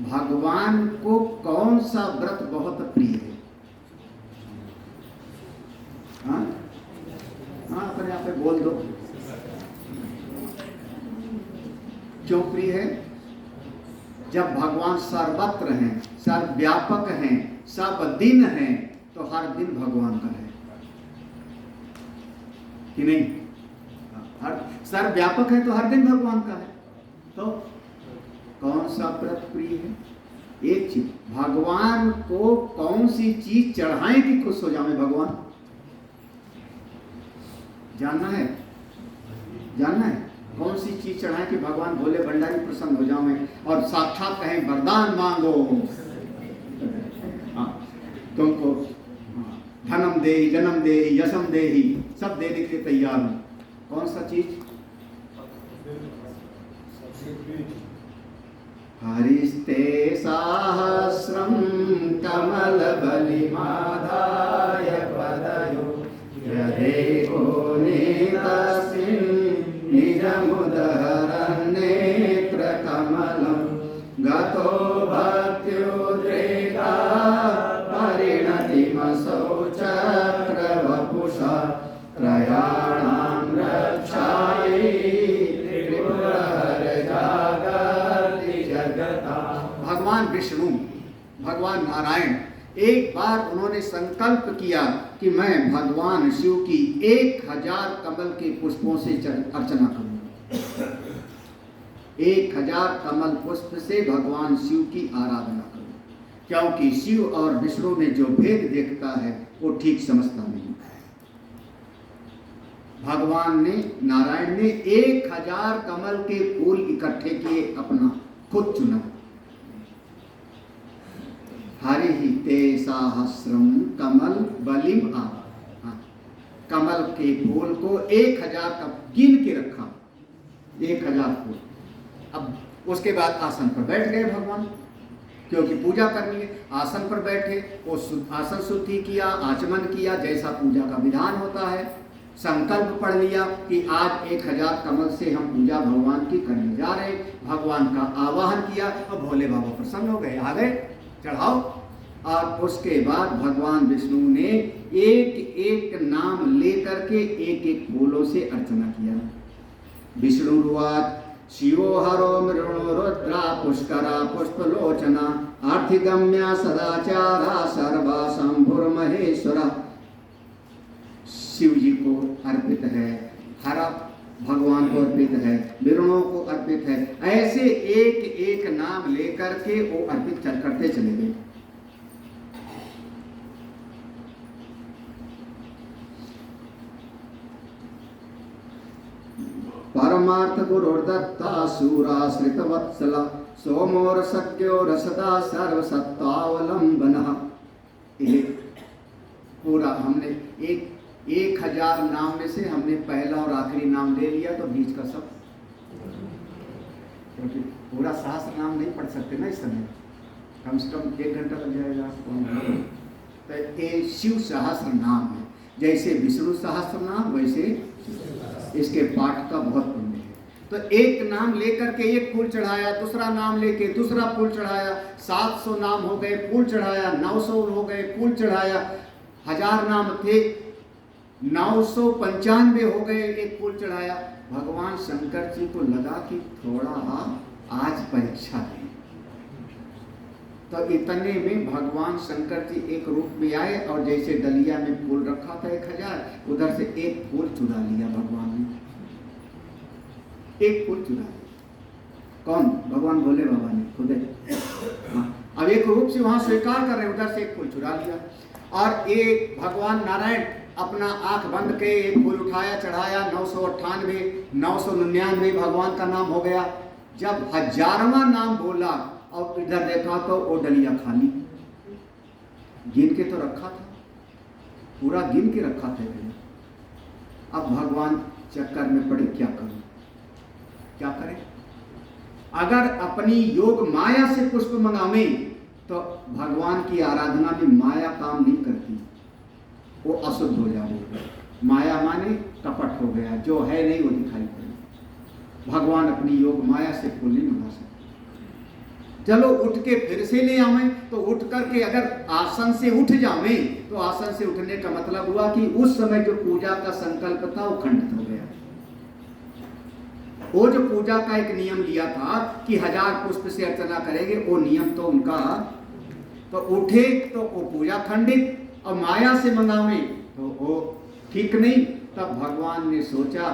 भगवान को कौन सा व्रत बहुत प्रिय है? हाँ हाँ, अपने आप पे बोल दो। क्यों प्रिय है? जब भगवान सर्वत्र हैं, सर्वव्यापक हैं, सब दिन हैं, तो हर दिन भगवान का है कि नहीं? हर सर्वव्यापक है तो हर दिन भगवान का है। तो कौन सा व्रत प्रिय है? एक चीज, भगवान को कौन सी चीज चढ़ाएं कि खुश हो जाए भगवान? जानना है? जानना है कौन सी चीज चढ़ाएं कि भगवान भोले भंडारी प्रसन्न हो जाए और साक्षात कहें वरदान मांगो, तुमको धनम दे, जन्म दे, यशम दे, सब देने के लिए तैयार हूं। कौन सा चीज? हरिस्ते सहस्रम कमल बलिमादाय पदयो यदेको नेतस्मिन् निजमुदहरन् नेत्रकमलं गतो भक्त्युद्रेका परिणतिमसौ चक्रवपुषा त्रयाणां रक्षायै त्रिपुरहर जागर्ति जगता। भगवान विष्णु, भगवान नारायण एक बार उन्होंने संकल्प किया कि मैं भगवान शिव की 1000 कमल के पुष्पों से अर्चना करूंगा। 1000 कमल पुष्प से भगवान शिव की आराधना करूंगा, क्योंकि शिव और विष्णु में जो भेद देखता है वो ठीक समझता नहीं है। भगवान ने, नारायण ने 1000 कमल के फूल इकट्ठे किए, अपना खुद चुना। हरिते सहस्रम कमल बलिम आ, कमल के फूल को 1000 का गिन के रखा, 1000 फूल। अब उसके बाद आसन पर बैठ गए भगवान, क्योंकि पूजा करनी है। आसन पर बैठे, वो आसन शुद्धि किया, आचमन किया, जैसा पूजा का विधान होता है। संकल्प पढ़ लिया कि आज 1000 कमल से हम पूजा भगवान की करने जा रहे। भगवान का आवाहन किया और भोले बाबा प्रसन्न हो गए, आ गए, चढ़ाओ। और उसके बाद भगवान विष्णु ने एक एक नाम लेकर के एक एक फूलों से अर्चना किया। विष्णुरुवाच शिवो हरो मृणो रुद्रा पुष्करा पुष्पलोचना आर्थिगम्या सदाचारा सर्वा शंभुर महेश्वरा। शिव जी को अर्पित है, हरा भगवान को अर्पित है, मृणों को अर्पित है। ऐसे एक एक नाम लेकर के वो अर्पित करते चले गए। परमार्थ गुरुर्दत्ता सूराश्रित वत्सला सोमोर सत्यो रसदा सर्व सत्तावलंबनः। पूरा हमने 1000 नाम में से हमने पहला और आखिरी नाम ले लिया, तो बीच का सब, क्योंकि पूरा सहस्र नाम नहीं पढ़ सकते ना इस समय, कम से कम 1 घंटा लग जाएगा। तो ये शिव सहस्र नाम है, जैसे विष्णु सहस्र नाम वैसे इसके पाठ का बहुत पुण्य है। तो एक नाम लेकर के एक फूल चढ़ाया, दूसरा नाम लेके दूसरा फूल चढ़ाया, 700 नाम हो गए, फूल चढ़ाया, 900 हो गए, फूल चढ़ाया, 1000 नाम थे, 995 हो गए, एक फूल चढ़ाया। भगवान शंकर जी को लगा कि थोड़ा आज परीक्षा है। तो इतने में भगवान शंकर जी एक रूप में आए और जैसे डलिया में फूल रखा था 1000, उधर से एक फूल चुरा लिया भगवान ने, एक फूल चुरा लिया। कौन? भगवान भोले बाबा ने खुद। अब एक रूप से वहां स्वीकार कर रहे, उधर से एक फूल चुरा लिया। और एक भगवान नारायण अपना आंख बंद के एक फूल उठाया, चढ़ाया, 998, 999 भगवान का नाम हो गया। जब 1000वां नाम बोला और इधर देखा तो वो डलिया खाली, गिन के तो रखा था, पूरा गिन के रखा था। अब भगवान चक्कर में पड़े, क्या करूं, क्या करें? अगर अपनी योग माया से पुष्प मंगावे तो भगवान की आराधना में माया काम नहीं करती, वो अशुद्ध हो जाएगी। माया माने कपट हो गया, जो है नहीं वो दिखाई पड़े। भगवान अपनी योग माया से फूल नहीं मंगा सकते। चलो उठ के फिर से ले आवे, तो उठ करके अगर आसन से उठ जावे तो आसन से उठने का मतलब हुआ कि उस समय जो पूजा का संकल्प था वो खंडित हो गया। वो जो पूजा का एक नियम लिया था कि 1000 पुष्प से अर्चना करेंगे, वो नियम तो उनका, तो उठे तो वो पूजा खंडित, और माया से मंगावे तो वो ठीक नहीं। तब भगवान ने सोचा,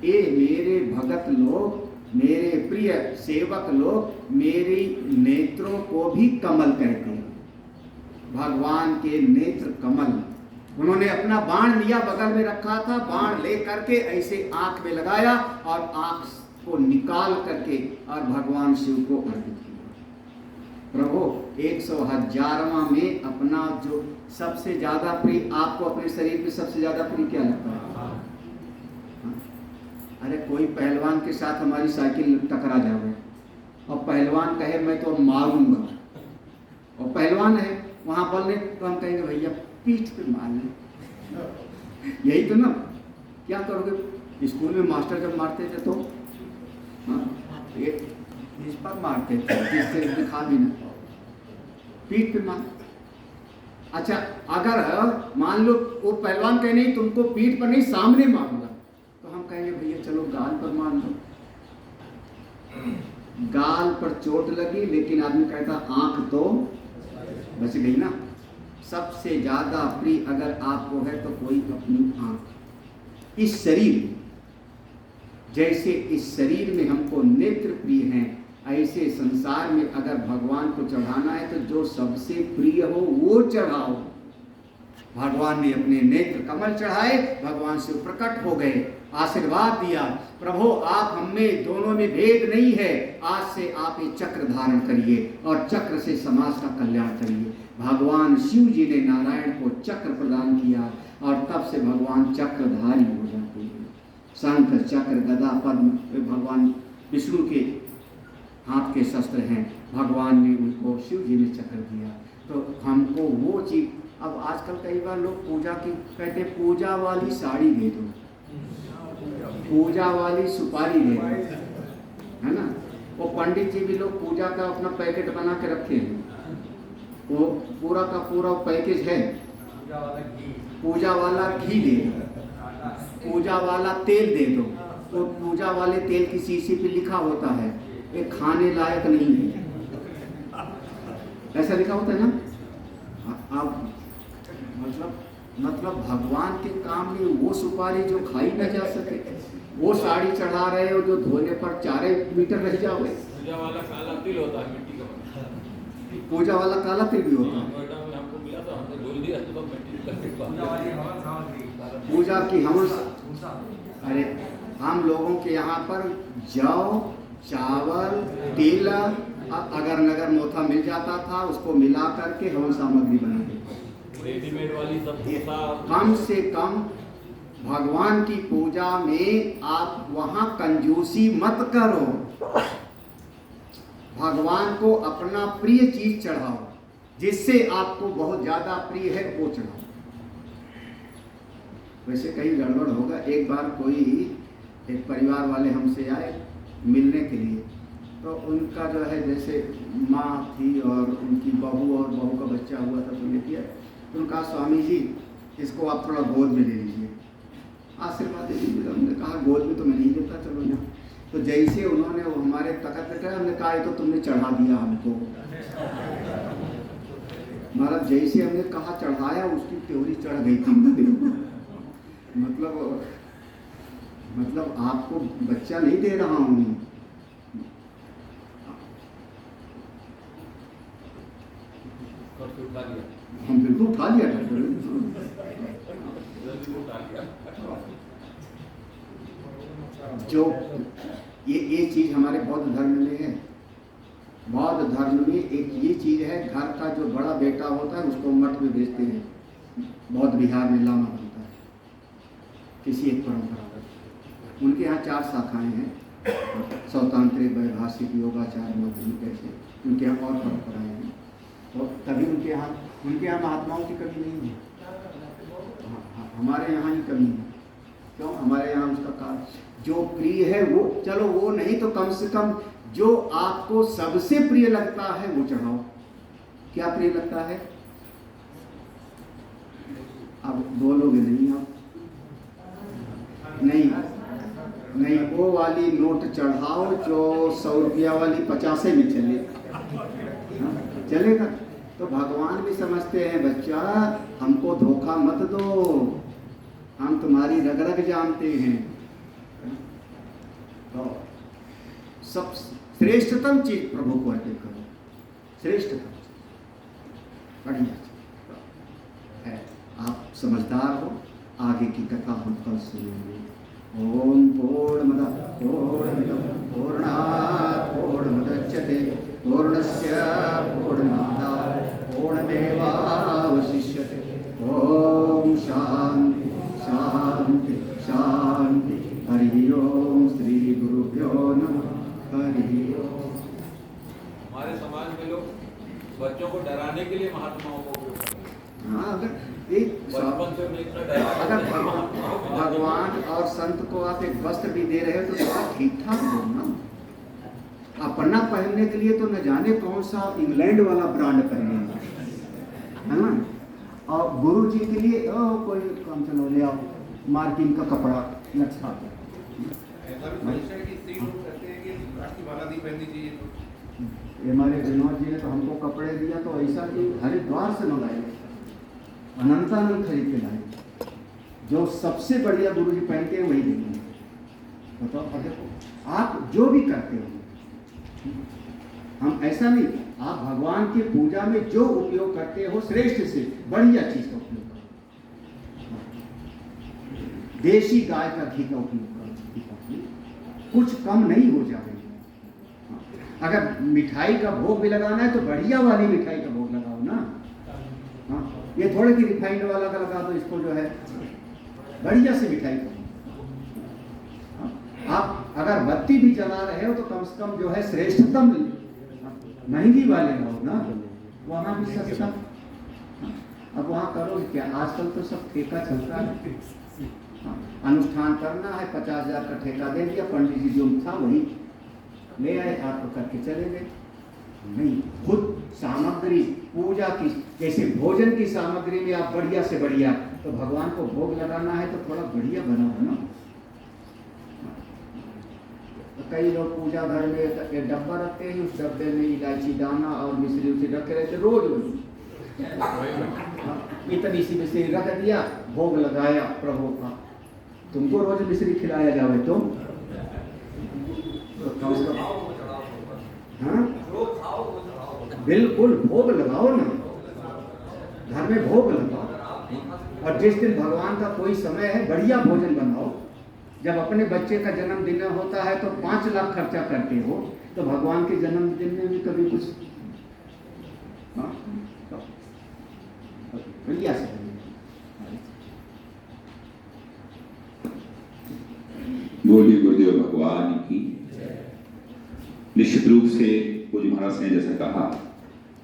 ये मेरे भगत लोग, मेरे प्रिय सेवक लोग मेरी नेत्रों को भी कमल कहते हैं। भगवान के नेत्र कमल। उन्होंने अपना बाण लिया, बगल में रखा था, बाण ले करके ऐसे आंख में लगाया और आंख को निकाल करके और भगवान शिव को अर्पित किया। प्रभु 110,000वां में अपना जो सबसे ज्यादा प्रिय, आपको अपने शरीर में सबसे ज्यादा प्रिय क्या लगता है? अरे कोई पहलवान के साथ हमारी साइकिल टकरा जाए और पहलवान कहे मैं तो मारूंगा, और पहलवान है वहां बोलने, तो हम कहेंगे भैया पीठ पे मारने। यही तो ना, क्या करोगे? स्कूल में मास्टर जब मारते थे तो इस पर मारते थे, जिससे दिखा भी ना, पीठ पे मार। अच्छा, अगर मान लो वो पहलवान कहे नहीं तुमको पीठ पर नहीं सामने मारूंगा, तो हम कहेंगे भैया चलो गाल पर मार लो। गाल पर चोट लगी, लेकिन आदमी कहता आंख तो बच गई ना। सबसे ज्यादा प्रिय अगर आपको है तो कोई अपनी आंख। इस शरीर, जैसे इस शरीर में हमको नेत्र प्रिय हैं, ऐसे संसार में अगर भगवान को चढ़ाना है तो जो सबसे प्रिय हो वो चढ़ाओ। भगवान ने अपने नेत्र कमल चढ़ाए, भगवान से प्रकट हो गए, आशीर्वाद दिया, प्रभु आप हमें दोनों में भेद नहीं है, आज से आप ये चक्र धारण करिए और चक्र से समाज का कल्याण करिए। भगवान शिव जी ने नारायण को चक्र प्रदान किया और तब से भगवान चक्रधारी हो जाते हैं। शंख चक्र गदा पद्म भगवान विष्णु के हाथ के शस्त्र हैं, भगवान ने उनको, शिव जी ने चक्र दिया। तो हमको वो चीज, अब आजकल कई बार लोग पूजा की कहते, पूजा वाली साड़ी दे दो, पूजा वाली सुपारी दे दो, है ना। वो पंडित जी भी लोग पूजा का अपना पैकेट बना के रखे हैं, वो पूरा का पूरा पैकेज है, पूजा वाला घी दे दो, पूजा वाला तेल दे दो, तो पूजा वाले तेल की शीशी पे लिखा होता है ये खाने लायक नहीं है, ऐसा लिखा होता है ना। अब मतलब भगवान के काम में वो सुपारी जो खाई न जा सके, वो साड़ी चढ़ा रहे हो जो धोने पर 4 मीटर रह जाओगे। पूजा वाला काला तिल होता है, मिट्टी का। पूजा वाला काला तिल भी होता है। नोएडा में हमको मिला था, हमने बोल दिया तो मिट्टी पूजा की हम, अरे हम लोगों के यहाँ पर जौ, चावल, तिल, अगर नगर मोथा मिल जाता था उसको मिला करके हवन सामग्री बना देते। रेडीमेड वाली सब कम से कम भगवान की पूजा में आप वहां कंजूसी मत करो, भगवान को अपना प्रिय चीज चढ़ाओ, जिससे आपको बहुत ज्यादा प्रिय है वो चढ़ाओ। वैसे कहीं गड़बड़ होगा। एक बार कोई एक परिवार वाले हमसे आए मिलने के लिए, तो उनका जो है जैसे माँ थी और उनकी बहू और बहू का बच्चा हुआ था, तो लेके आए। तो उनका स्वामी जी इसको आप थोड़ा गोद में ले लीजिए, आशीर्वाद दे दीजिए। हमने कहा गोद में तो मैं नहीं देता, चलो यहाँ। तो जैसे उन्होंने वो हमारे तखत पे कहा, हमने कहा तो तुमने चढ़ा दिया हमको। महाराज जैसे हमने कहा चढ़ाया, उसकी त्योरी चढ़ गई थी। मतलब आपको बच्चा नहीं दे रहा हूँ, हम बिल्कुल उठा लिया जो ये चीज हमारे बौद्ध धर्म में है। बौद्ध धर्म में एक ये चीज है, घर का जो बड़ा बेटा होता है उसको मठ में भेजते हैं। बौद्ध बिहार में लामा बनता है किसी एक परंपरा पर। उनके यहाँ 4 शाखाएं हैं, सौतांत्रिक, वैभाषिक, योगाचार, माध्यमिक, ऐसे उनके यहाँ और परंपराएं हैं। उनके यहाँ महात्माओं की कमी नहीं है। हमारे यहाँ ही कमी है। क्यों? हमारे यहाँ उसका कार्य जो प्रिय है वो, चलो वो नहीं तो कम से कम जो आपको सबसे प्रिय लगता है वो चढ़ाओ। क्या प्रिय लगता है? अब बोलोगे नहीं आप? नहीं, वो वाली नोट चढ़ाओ जो 100 रुपया वाली 50 में चले। हाँ, चलेगा? तो भगवान भी समझते हैं, बच्चा हमको धोखा मत दो, हम तुम्हारी रग रग जानते हैं। तो सब श्रेष्ठतम चीज प्रभु को अर्पित करो, श्रेष्ठतम बढ़िया है। आप समझदार हो, आगे की कथा हम कल सुनेंगे। ओम पूर्णमदः पूर्णमिदं पूर्णात् पूर्णमुदच्यते पूर्णस्य पूर्णमादाय पूर्णमेवावशिष्यते। ओम शांति शांति शांति। हरि ओम। श्री गुरुभ्यो नमः। हरि ओम। हमारे समाज में लोग बच्चों को डराने के लिए महात्माओं को उपयोग करते हैं। हाँ, अगर एक बचपन से उन्हें इतना डरा अगर भगवान और संत को आप एक वस्त्र भी दे रहे हो तो थोड़ा ठीक ठाक हो ना। अपना पहनने के लिए तो न जाने कौन सा इंग्लैंड वाला ब्रांड पहने, है ना। और गुरु जी के लिए कोई काम चलो ले आओ मार्किन का कपड़ा अच्छा। ये हमारे विनोद जी ने तो हमको कपड़े दिया तो ऐसा कि हरिद्वार से मंगाए, अनंतानंद खरीद के लाए। जो सबसे बढ़िया गुरु जी पहनते हैं वही देंगे। बताओ, और देखो आप जो भी करते हो, हम ऐसा नहीं, आप भगवान की पूजा में जो उपयोग करते हो श्रेष्ठ से बढ़िया चीज का उपयोग करो। देशी गाय का घी का उपयोग करो, कुछ कम नहीं हो जाए। अगर मिठाई का भोग भी लगाना है तो बढ़िया वाली मिठाई का भोग लगाओ ना। हाँ, ये थोड़े कि रिफाइंड वाला का लगा दो, इसको जो है बढ़िया से मिठाई करो। आप अगर बत्ती भी जला रहे हो तो कम से कम जो है श्रेष्ठतम महंगी वाले लाओ ना, वहाँ भी सस्ता। अब वहाँ करो क्या, आजकल तो सब ठेका चलता है। अनुष्ठान करना है, 50,000 का ठेका दे दिया, पंडित जी जो था वही ले आए, आपको करके चले गए। नहीं, खुद सामग्री पूजा की, जैसे भोजन की सामग्री में आप बढ़िया से बढ़िया, तो भगवान को भोग लगाना है तो थोड़ा बढ़िया बनाओ ना। तो कई लोग पूजा घर में एक डब्बा रखते हैं, उस डब्बे में इलायची दाना और मिश्री उसे रखे रहते रोज इतनी सी मिश्री रख दिया, भोग लगाया प्रभु का। तुमको रोज मिश्री खिलाया जाए तो हाँ बिल्कुल भोग लगाओ ना, घर में भोग लगाओ। और जिस दिन भगवान का कोई समय है बढ़िया भोजन बनाओ। जब अपने बच्चे का जन्मदिन होता है तो 5 लाख खर्चा करते हो, तो भगवान के जन्मदिन में भी कभी कुछ बढ़िया से। बोलिए गुरुदेव भगवान की। निश्चित रूप से पूज्य महाराज ने जैसा कहा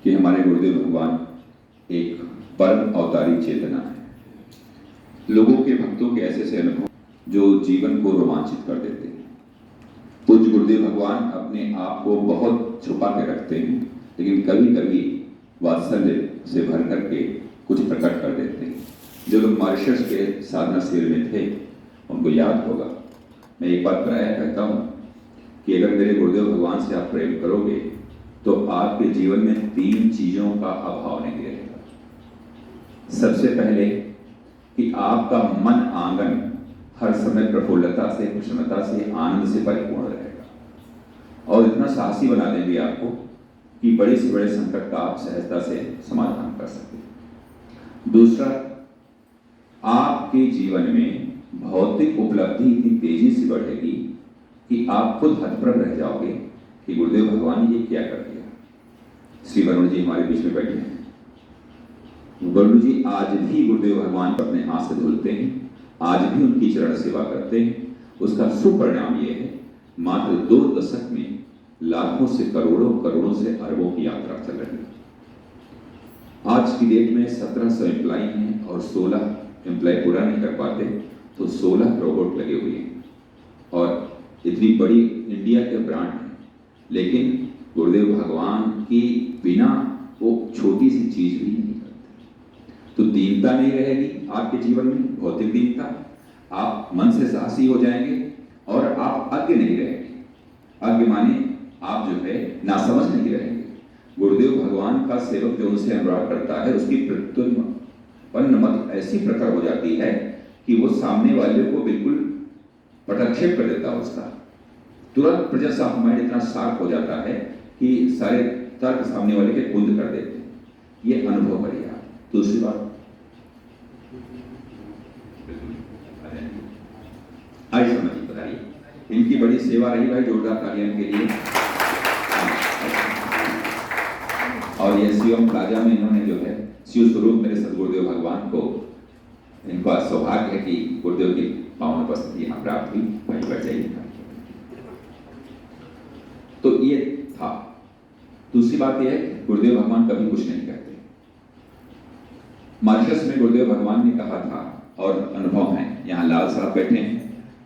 कि हमारे गुरुदेव भगवान एक परम अवतारी चेतना है। लोगों के भक्तों के ऐसे ऐसे अनुभव जो जीवन को रोमांचित कर देते हैं। पूज्य गुरुदेव भगवान अपने आप को बहुत छुपा के रखते हैं, लेकिन कभी कभी वात्सल्य से भर करके कुछ प्रकट कर देते हैं। जो लोग मॉरिशस के साधना शिविर में थे उनको याद होगा, मैं एक बात प्राय कहता हूँ कि अगर मेरे गुरुदेव भगवान से आप प्रेम करोगे तो आपके जीवन में 3 चीजों का अभाव नहीं रहेगा। सबसे पहले कि आपका मन आंगन हर समय प्रफुल्लता से, प्रसन्नता से, आनंद से परिपूर्ण रहेगा और इतना साहसी बना देंगे आपको कि बड़े से बड़े संकट का आप सहजता से समाधान कर सकते। दूसरा, आपके जीवन में भौतिक उपलब्धि इतनी तेजी से बढ़ेगी कि आप खुद हतप्रभ रह जाओगे कि गुरुदेव भगवान ने ये क्या कर दिया। श्री वरुण जी हमारे बीच में बैठे हैं। वरुण जी आज भी गुरुदेव भगवान पर अपने हाथ से धुलते हैं, आज भी उनकी चरण सेवा करते हैं। उसका सुपरिणाम ये है, मात्र 2 दशक में लाखों से करोड़ों, करोड़ों से अरबों की यात्रा चल रही है। आज आज की डेट में 1700 एम्प्लॉय हैं और 16 एम्प्लॉय पूरा नहीं कर पाते, तो 16 रोबोट लगे हुए हैं और इतनी बड़ी इंडिया के ब्रांड है, लेकिन गुरुदेव भगवान की बिना वो छोटी सी चीज भी नहीं करते। तो दीनता नहीं रहेगी आपके जीवन में, भौतिक दीनता, आप मन से साहसी हो जाएंगे और आप अज्ञ नहीं रहेंगे। अज्ञ माने आप जो है नासमझ नहीं रहेंगे। गुरुदेव भगवान का सेवक जो उनसे अनुराग करता है, उसकी प्रत्युत्पन्न मत ऐसी प्रखर हो जाती है कि वो सामने वाले को बिल्कुल पटक्षेप कर देता है। उसका तुरंत प्रेजेंस ऑफ माइंड इतना शार्प हो जाता है कि सारे तर्क सामने वाले के कुंद कर देते हैं। ये अनुभव करिए आप। दूसरी बात, आइए समझिए, बताइए, इनकी बड़ी सेवा रही भाई, जोरदार तालियां के लिए। और ये शिवम प्लाजा में इन्होंने जो है शिव स्वरूप मेरे सदगुरुदेव भगवान को, इनका सौभाग्य है कि गुरुदेव की पावन उपस्थिति यहाँ प्राप्त हुई। वहीं बैठ जाइए। तो ये था। दूसरी बात यह है, गुरुदेव भगवान कभी कुछ नहीं कहते। मॉरिशस में गुरुदेव भगवान ने कहा था, और अनुभव है, यहाँ लाल साहब बैठे हैं,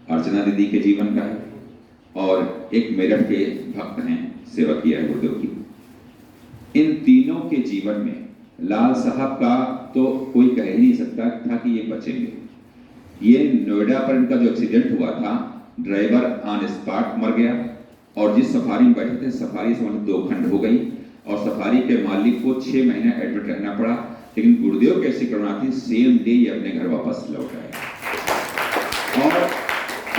अर्चना दीदी के जीवन का है, और एक मेरठ के भक्त हैं, सेवा किया है गुरुदेव की। इन तीनों के जीवन में लाल साहब का तो कोई कह ही नहीं सकता था कि ये बचेंगे। ये नोएडा पर इनका जो एक्सीडेंट हुआ था, ड्राइवर ऑन स्पॉट मर गया, और जिस सफारी में बैठे थे, सफारी से 2 खंड हो गई, और सफारी के मालिक को 6 महीने एडमिट रहना पड़ा। लेकिन गुरुदेव कैसी करुणा थी, सेम डे ये अपने घर वापस लौट आए। और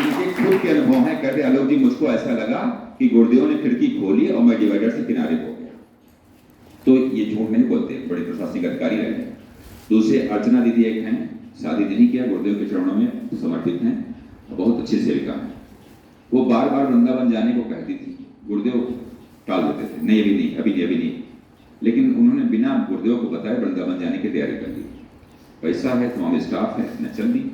इनके खुद के अनुभव है, कहते आलोक जी, मुझको ऐसा लगा कि गुरुदेव ने खिड़की खोली और मैं डिवाइडर से किनारे हो गया। तो ये झूठ नहीं बोलते, बड़े प्रशासनिक अधिकारी रहे। दूसरे अर्चना दीदी एक हैं, शादी नहीं किया, गुरुदेव के चरणों में समर्पित हैं, बहुत अच्छी सेविका हैं। वो बार बार वृंदावन जाने को कहती थी, गुरुदेव टाल देते थे, नहीं अभी नहीं, अभी नहीं, अभी नहीं। लेकिन उन्होंने बिना गुरुदेव को बताए वृंदावन जाने की तैयारी कर ली। पैसा है, तमाम स्टाफ है, न चल दी।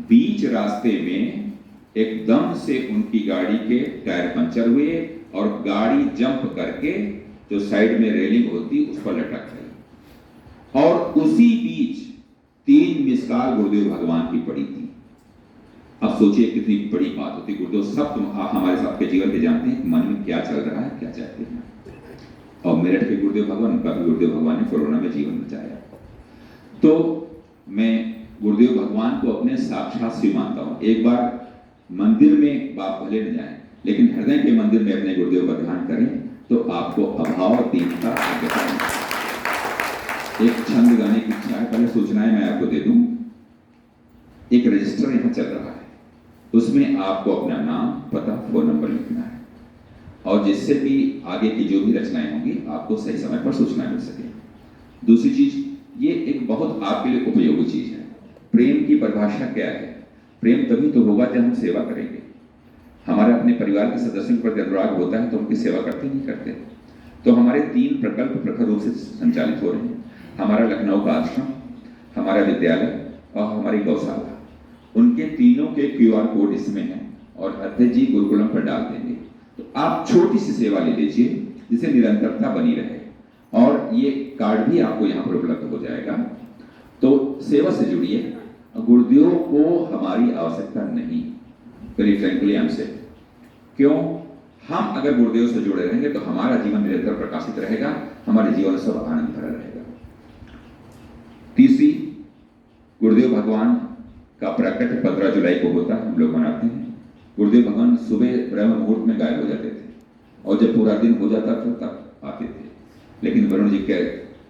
बीच रास्ते में एकदम से उनकी गाड़ी के टायर पंचर हुए और गाड़ी जंप करके जो साइड में रेलिंग होती उस पर लटक गई, और उसी बीच 3 मिस कॉल गुरुदेव भगवान की पड़ी थी। अब सोचिए कितनी बड़ी बात होती। गुरुदेव सब हमारे साथ के जीवन के जानते हैं, मन में क्या चल रहा है, क्या चाहते हैं। और मेरठ के गुरुदेव भगवान, उनका भी गुरुदेव भगवान ने कोरोना में जीवन बचाया। तो मैं गुरुदेव भगवान को अपने साक्षात शिव मानता हूँ। एक बार मंदिर में बाप भले न जाए, लेकिन हृदय के मंदिर में अपने गुरुदेव का ध्यान करें तो आपको अभाव दीनता। एक छंद गाने की इच्छा है, पहले सूचनाएं मैं आपको दे दूं। एक रजिस्टर यहाँ चल रहा है, उसमें आपको अपना नाम, पता, फोन नंबर लिखना है, और जिससे भी आगे की जो भी रचनाएं होंगी आपको सही समय पर सूचना मिल सके। दूसरी चीज, ये एक बहुत आपके लिए उपयोगी चीज है। प्रेम की परिभाषा क्या है? प्रेम तभी तो होगा जब हम सेवा करेंगे। हमारे अपने परिवार के सदस्यों के प्रति अनुराग होता है तो उनकी सेवा करते नहीं करते। तो हमारे 3 प्रकल्प प्रखर रूप से संचालित हो रहे हैं। हमारा लखनऊ का आश्रम, हमारा विद्यालय और हमारी गौशाला, उनके तीनों के QR कोड इसमें है, और अध्यक्ष जी गुरुकुलम पर डाल देंगे। तो आप छोटी सी सेवा ले लीजिए जिससे निरंतरता बनी रहे, और ये कार्ड भी आपको यहाँ पर उपलब्ध हो जाएगा। तो सेवा से जुड़िए। गुरुदेव को हमारी आवश्यकता नहीं, वेरी फ्रैंकली हमसे। क्यों? हम अगर गुरुदेव से जुड़े रहेंगे तो हमारा जीवन निरंतर प्रकाशित रहेगा, हमारे जीवन सब आनंद भरा रहेगा। तीसरी, गुरुदेव भगवान का प्रकट 15 जुलाई को होता है, हम लोग मनाते हैं। गुरुदेव भगवान सुबह ब्रह्म मुहूर्त में गायब हो जाते थे, और जब पूरा दिन हो जाता था तब आते थे। लेकिन वरुण जी के